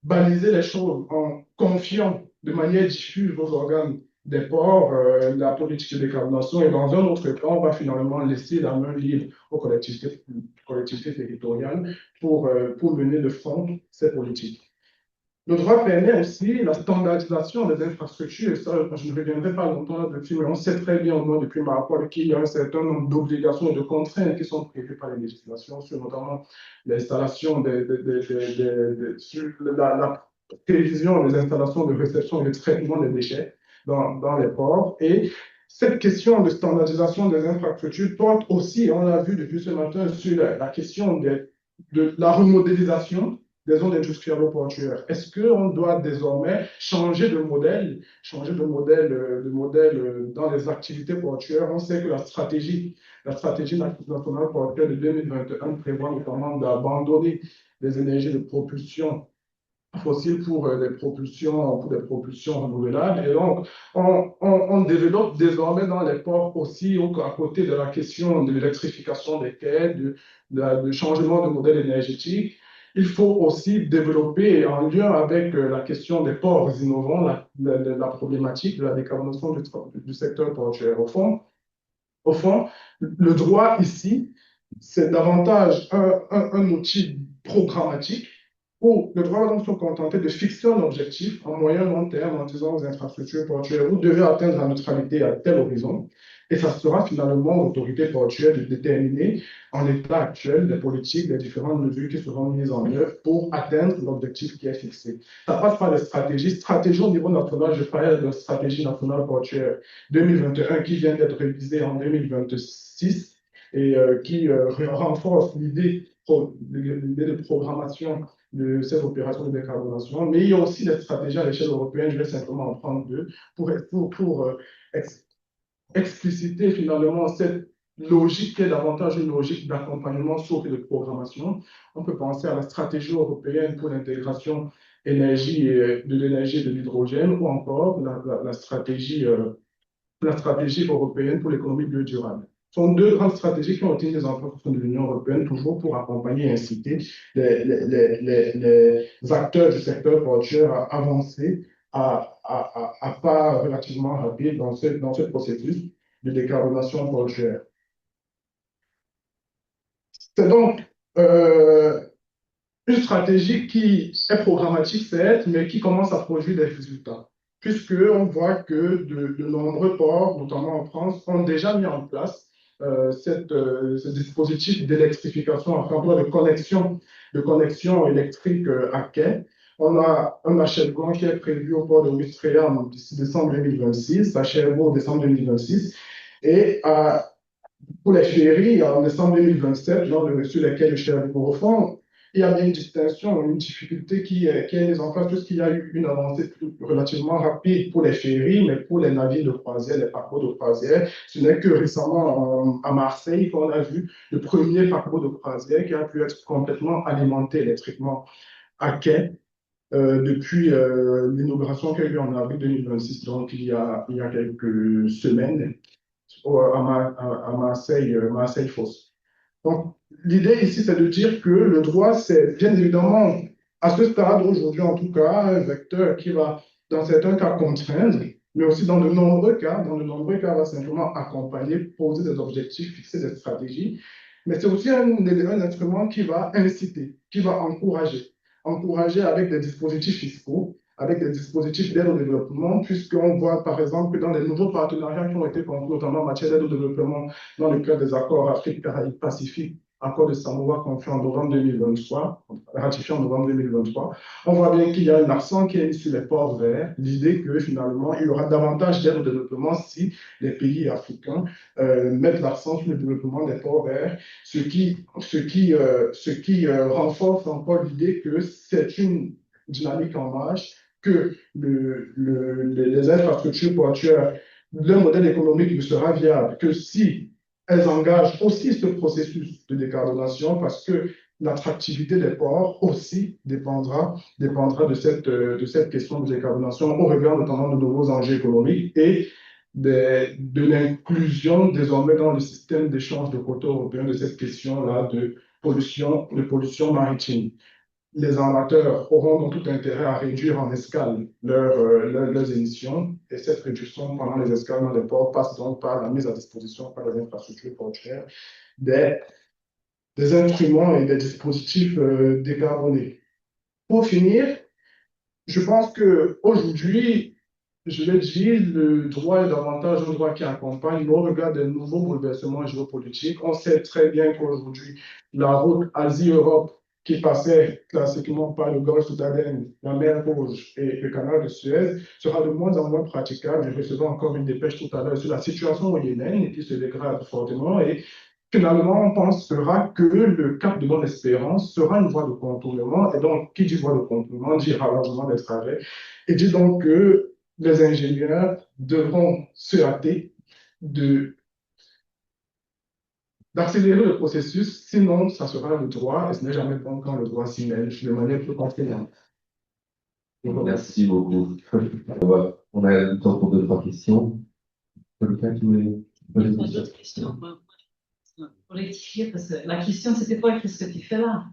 baliser les choses en confiant de manière diffuse aux organes des ports la politique de décarbonation, et dans un autre cas, on va finalement laisser la main libre aux collectivités territoriales pour mener de front ces politiques. Le droit permet aussi la standardisation des infrastructures, et ça, je ne reviendrai pas longtemps là-dessus, mais on sait très bien, au moins depuis ma rapport, qu'il y a un certain nombre d'obligations et de contraintes qui sont prévues par les législations, sur notamment l'installation sur la prévision des installations de réception et de traitement des déchets dans les ports. Et cette question de standardisation des infrastructures porte aussi, on l'a vu depuis ce matin, sur la question de la remodélisation des zones industrielles portuaires. Est-ce qu'on doit désormais changer de modèle dans les activités portuaires? On sait que la stratégie nationale portuaire de 2021 prévoit notamment d'abandonner les énergies de propulsion fossiles pour des propulsions renouvelables. Et donc, on développe désormais dans les ports aussi, à côté de la question de l'électrification des quais, de changement de modèle énergétique, il faut aussi développer en lien avec la question des ports innovants, la problématique de la décarbonation du secteur portuaire. Au fond, le droit ici, c'est davantage un outil programmatique où le droit va donc se contenter de fixer un objectif en moyen long terme en disant aux infrastructures portuaires, vous devez atteindre la neutralité à tel horizon. Et ça sera finalement l'autorité portuaire de déterminer en l'état actuel les politiques, les différentes mesures qui seront mises en œuvre pour atteindre l'objectif qui est fixé. Ça passe par les stratégies. Stratégie au niveau national, je parlais de la stratégie nationale portuaire 2021 qui vient d'être révisée en 2026 et qui renforce l'idée de programmation de ces opérations de décarbonation. Mais il y a aussi des stratégies à l'échelle européenne, je vais simplement en prendre deux, pour expliciter finalement cette logique qui est davantage une logique d'accompagnement sauf que de programmation. On peut penser à la stratégie européenne pour l'intégration de l'énergie et de l'hydrogène ou encore la stratégie européenne pour l'économie biodurable. Ce sont deux grandes stratégies qui ont été mises en place au sein de l'Union européenne, toujours pour accompagner et inciter les acteurs du secteur portuaire à avancer à pas relativement rapide dans ce processus de décarbonation portuaire. C'est donc une stratégie qui est programmatique, certes, mais qui commence à produire des résultats, puisqu'on voit que de nombreux ports, notamment en France, ont déjà mis en place ce dispositif d'électrification, enfin, de connexion électrique à quai. On a un achèvement qui est prévu au port de Ouistreham d'ici décembre 2026, achèvement au décembre 2026, et pour les ferries, en décembre 2027, sur lesquels le Cherbourg refond, il y a bien une distinction, une difficulté qui est mise en place, puisqu'il y a eu une avancée relativement rapide pour les ferries, mais pour les navires de croisière, les paquebots de croisière, ce n'est que récemment à Marseille qu'on a vu le premier paquebot de croisière qui a pu être complètement alimenté électriquement à quai depuis l'inauguration qui a eu lieu en avril 2026, donc il y a quelques semaines à Marseille-Fos. Donc, l'idée ici, c'est de dire que le droit, c'est bien évidemment, à ce stade aujourd'hui en tout cas, un vecteur qui va, dans certains cas, contraindre, mais aussi dans de nombreux cas, va simplement accompagner, poser des objectifs, fixer des stratégies. Mais c'est aussi un instrument qui va inciter, qui va encourager avec des dispositifs fiscaux, avec des dispositifs d'aide au développement, puisqu'on voit par exemple que dans les nouveaux partenariats qui ont été conclus, notamment en matière d'aide au développement, dans le cadre des accords Afrique-Caraïbes-Pacifique, accord de Samoa conclu en novembre 2023, ratifié en novembre 2023, on voit bien qu'il y a un accent qui est mis sur les ports verts, l'idée que finalement il y aura davantage d'aide au développement si les pays africains mettent l'accent sur le développement des ports verts, ce qui renforce encore l'idée que c'est une dynamique en marche, que les infrastructures portuaires, leur modèle économique ne sera viable que si elles engagent aussi ce processus de décarbonation, parce que l'attractivité des ports aussi dépendra de cette question de décarbonation au regard notamment de nouveaux enjeux économiques et de l'inclusion désormais dans le système d'échange de quotas européens de cette question-là de pollution maritime. Les armateurs auront donc tout intérêt à réduire en escale leurs émissions, et cette réduction pendant les escales dans les ports passe donc par la mise à disposition par les infrastructures portuaires des instruments et des dispositifs décarbonés. Pour finir, je pense qu'aujourd'hui, je l'ai dit, le droit est davantage un droit qui accompagne au regard des nouveaux bouleversements géopolitiques. On sait très bien qu'aujourd'hui, la route Asie-Europe qui passait classiquement par le golfe d'Aden, la mer Rouge et le canal de Suez, sera de moins en moins praticable. Je recevais encore une dépêche tout à l'heure sur la situation au Yémen qui se dégrade fortement et finalement, on pensera que le cap de Bonne-Espérance sera une voie de contournement, et donc, qui dit voie de contournement dit rallongement des trajets, et dit donc que les ingénieurs devront se hâter d'accélérer le processus, sinon ça sera le droit, et ce n'est jamais bon quand le droit s'y mêle de manière plus contraignante. Merci beaucoup. On a le temps pour 2-3 questions. Quelqu'un qui voulait poser une question? rectifier parce que la question c'était quoi, qu'est-ce que tu fais là?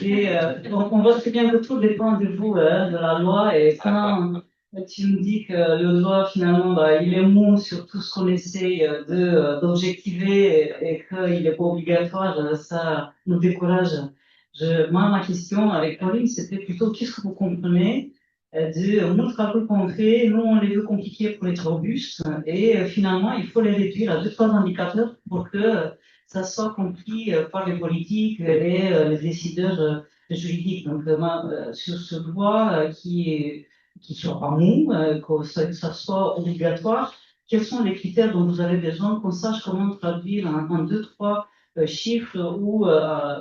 Et on voit très bien que tout dépend de vous, de la loi. Et quand tu me dis que le droit finalement, bah, il est mou sur tout ce qu'on essaye d'objectiver et qu'il n'est pas obligatoire, ça nous décourage. Moi, ma question avec Pauline, c'était plutôt qu'est-ce que vous comprenez de nous, le calcul qu'on fait, nous, on les veut compliqués pour être robustes et finalement, il faut les réduire à deux, trois indicateurs pour que ça soit compris par les politiques et les décideurs juridiques. Donc, sur ce droit qui soit pas mou, que ça soit obligatoire, quels sont les critères dont vous avez besoin qu'on sache comment traduire en deux, trois chiffres ou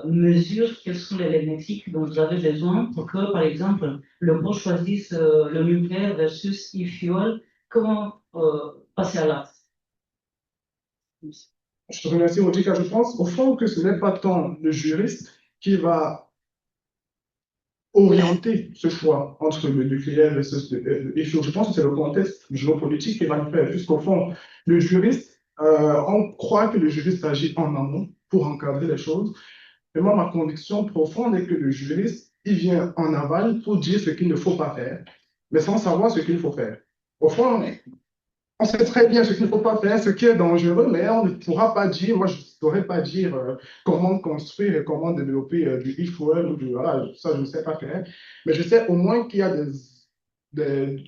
mesures, quelles sont les métriques dont vous avez besoin pour que, par exemple, le gros choisisse le nucléaire versus e-fuel, comment passer à l'acte? Je te remercie, Monica. Je pense au fond que ce n'est pas tant le juriste qui va orienter ce choix entre le nucléaire et le Je pense que c'est le contexte géopolitique qui va le faire. Puisqu'au fond, le juriste, on croit que le juriste agit en amont pour encadrer les choses. Mais moi, ma conviction profonde est que le juriste, il vient en aval pour dire ce qu'il ne faut pas faire, mais sans savoir ce qu'il faut faire. Au fond, on sait très bien ce qu'il ne faut pas faire, ce qui est dangereux, mais on ne pourra pas dire, moi je ne saurais pas dire comment construire et comment développer du e-fuel ou du, voilà, ça je ne sais pas faire. Mais je sais au moins qu'il y a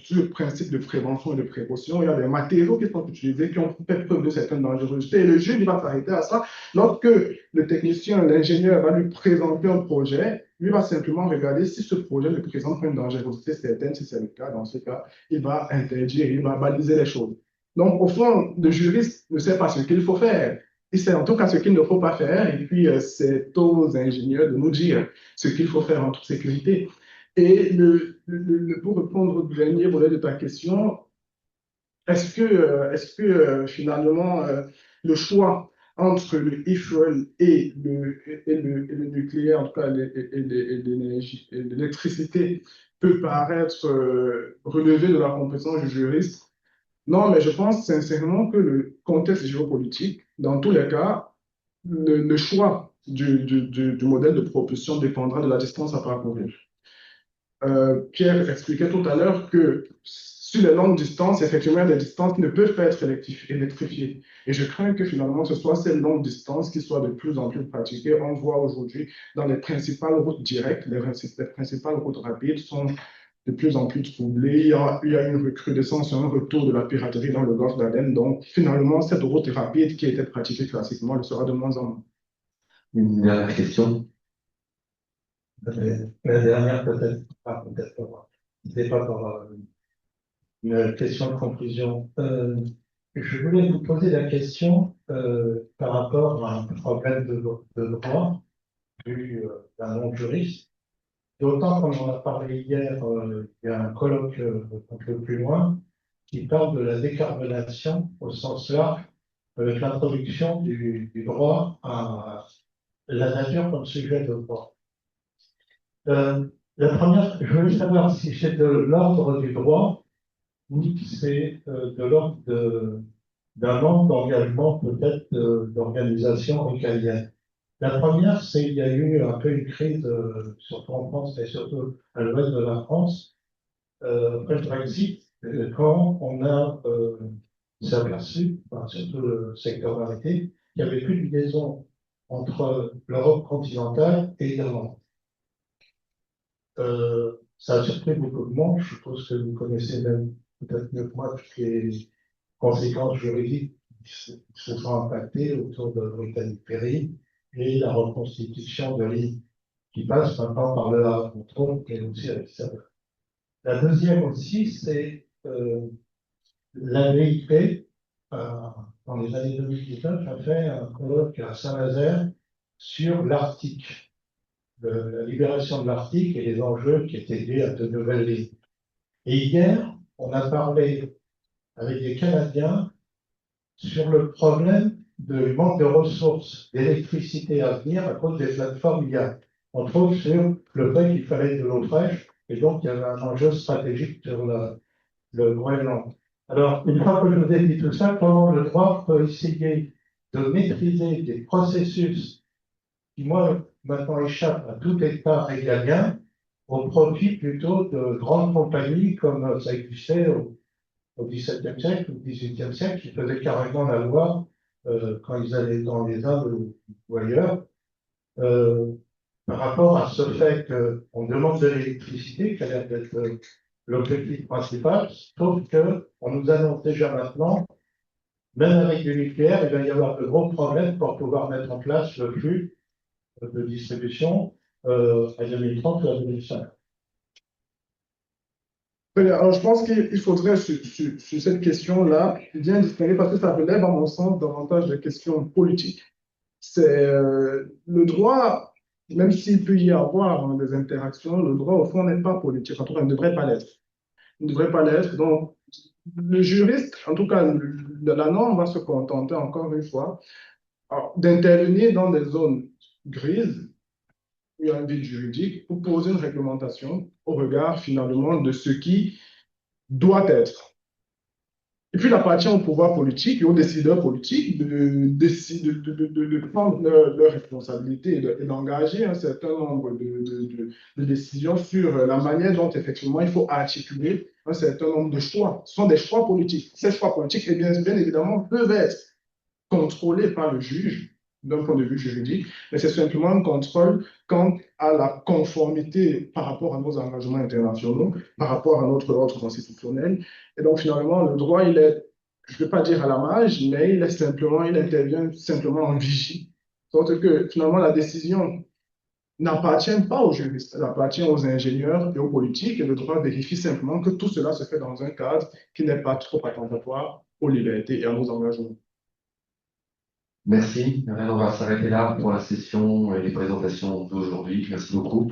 sur le principe de prévention et de précaution, il y a des matériaux qui sont utilisés qui ont fait preuve de certaines dangerosité. Et le juge il va s'arrêter à ça. Lorsque le technicien, l'ingénieur va lui présenter un projet, lui va simplement regarder si ce projet ne présente pas une dangerosité certaine. Si c'est le cas, dans ce cas, il va interdire, il va baliser les choses. Donc, au fond, le juriste ne sait pas ce qu'il faut faire. Il sait en tout cas ce qu'il ne faut pas faire, et puis c'est aux ingénieurs de nous dire ce qu'il faut faire en toute sécurité. Et pour répondre au dernier volet de ta question, est-ce que finalement le choix entre le e-fuel et le nucléaire, en tout cas et l'électricité, peut paraître relever de la compétence du juriste? Non, mais je pense sincèrement que le contexte géopolitique, dans tous les cas, le choix du modèle de propulsion dépendra de la distance à parcourir. Pierre expliquait tout à l'heure que sur les longues distances, effectivement, il y a des distances qui ne peuvent pas être électrifiées. Et je crains que finalement, ce soit ces longues distances qui soient de plus en plus pratiquées. On voit aujourd'hui dans les principales routes directes, les principales routes rapides sont de plus en plus troublées. Il y a une recrudescence, un retour de la piraterie dans le golfe d'Aden. Donc, finalement, cette route rapide qui était pratiquée classiquement le sera de moins en moins. Une dernière question. La dernière, peut-être pas, c'est pas pour une question de conclusion. Je voulais vous poser la question par rapport à un problème de droit d'un non-juriste. D'autant qu'on en a parlé hier, il y a un colloque un peu plus loin qui parle de la décarbonation au sens large, avec l'introduction du droit à la nature comme sujet de droit. La première, je voulais savoir si c'est de l'ordre du droit ou si c'est de l'ordre d'un manque d'engagement peut-être d'organisation récalienne. La première, c'est qu'il y a eu un peu une crise, surtout en France, mais surtout à l'ouest de la France, après le Brexit, quand on a s'aperçu, surtout le secteur maritime, qu'il n'y avait plus de liaison entre l'Europe continentale et l'Irlande. Ça a surpris beaucoup de monde. Je suppose que vous connaissez même peut-être mieux que moi toutes les conséquences juridiques qui se sont impactées autour de Britannique-Ferry et la reconstitution de l'île qui passe maintenant par le Havre, et aussi avec ça. La deuxième aussi, c'est la l'AVIP, dans les années 2019, a fait un colloque à Saint-Nazaire sur l'Arctique. La libération de l'Arctique et les enjeux qui étaient liés à de nouvelles lignes. Et hier, on a parlé avec des Canadiens sur le problème du manque de ressources d'électricité à venir à cause des plateformes IA. Entre autres sur le fait qu'il fallait de l'eau fraîche, et donc il y avait un enjeu stratégique sur le Groenland. Alors, une fois que je vous ai dit tout ça, comment le droit peut essayer de maîtriser des processus qui, moi, maintenant échappent à tout État régalien, au profit plutôt de grandes compagnies comme ça existait au XVIIe siècle ou au XVIIIe siècle, qui faisaient carrément la loi quand ils allaient dans les Indes ou ailleurs. Par rapport à ce fait qu'on demande de l'électricité, qui a l'air d'être l'objectif principal, sauf qu'on nous annonce déjà maintenant, même avec du nucléaire, il va y avoir de gros problèmes pour pouvoir mettre en place le flux de distribution à 2030 ou à 2050. Alors, je pense qu'il faudrait, sur cette question-là, bien distinguer, parce que ça relève, à mon sens, davantage de questions politiques. C'est le droit, même s'il peut y avoir des interactions, le droit, au fond, n'est pas politique. En tout cas, il ne devrait pas l'être. Il ne devrait pas l'être. Donc, le juriste, en tout cas, la norme va se contenter, encore une fois, d'intervenir dans des zones grises, où il y a un vide juridique, pour poser une réglementation au regard, finalement, de ce qui doit être. Et puis, il appartient au pouvoir politique et aux décideurs politiques de prendre leurs responsabilités et d'engager un certain nombre de décisions sur la manière dont, effectivement, il faut articuler un certain nombre de choix. Ce sont des choix politiques. Ces choix politiques, eh bien évidemment, peuvent être contrôlés par le juge d'un point de vue juridique, mais c'est simplement un contrôle quant à la conformité par rapport à nos engagements internationaux, par rapport à notre ordre constitutionnel. Et donc, finalement, le droit, il est, je ne vais pas dire à la marge, mais il intervient simplement en vigie. Sorte que, finalement, la décision n'appartient pas aux juristes, elle appartient aux ingénieurs et aux politiques, et le droit vérifie simplement que tout cela se fait dans un cadre qui n'est pas trop attentatoire aux libertés et à nos engagements. Merci. On va s'arrêter là pour la session et les présentations d'aujourd'hui. Merci beaucoup.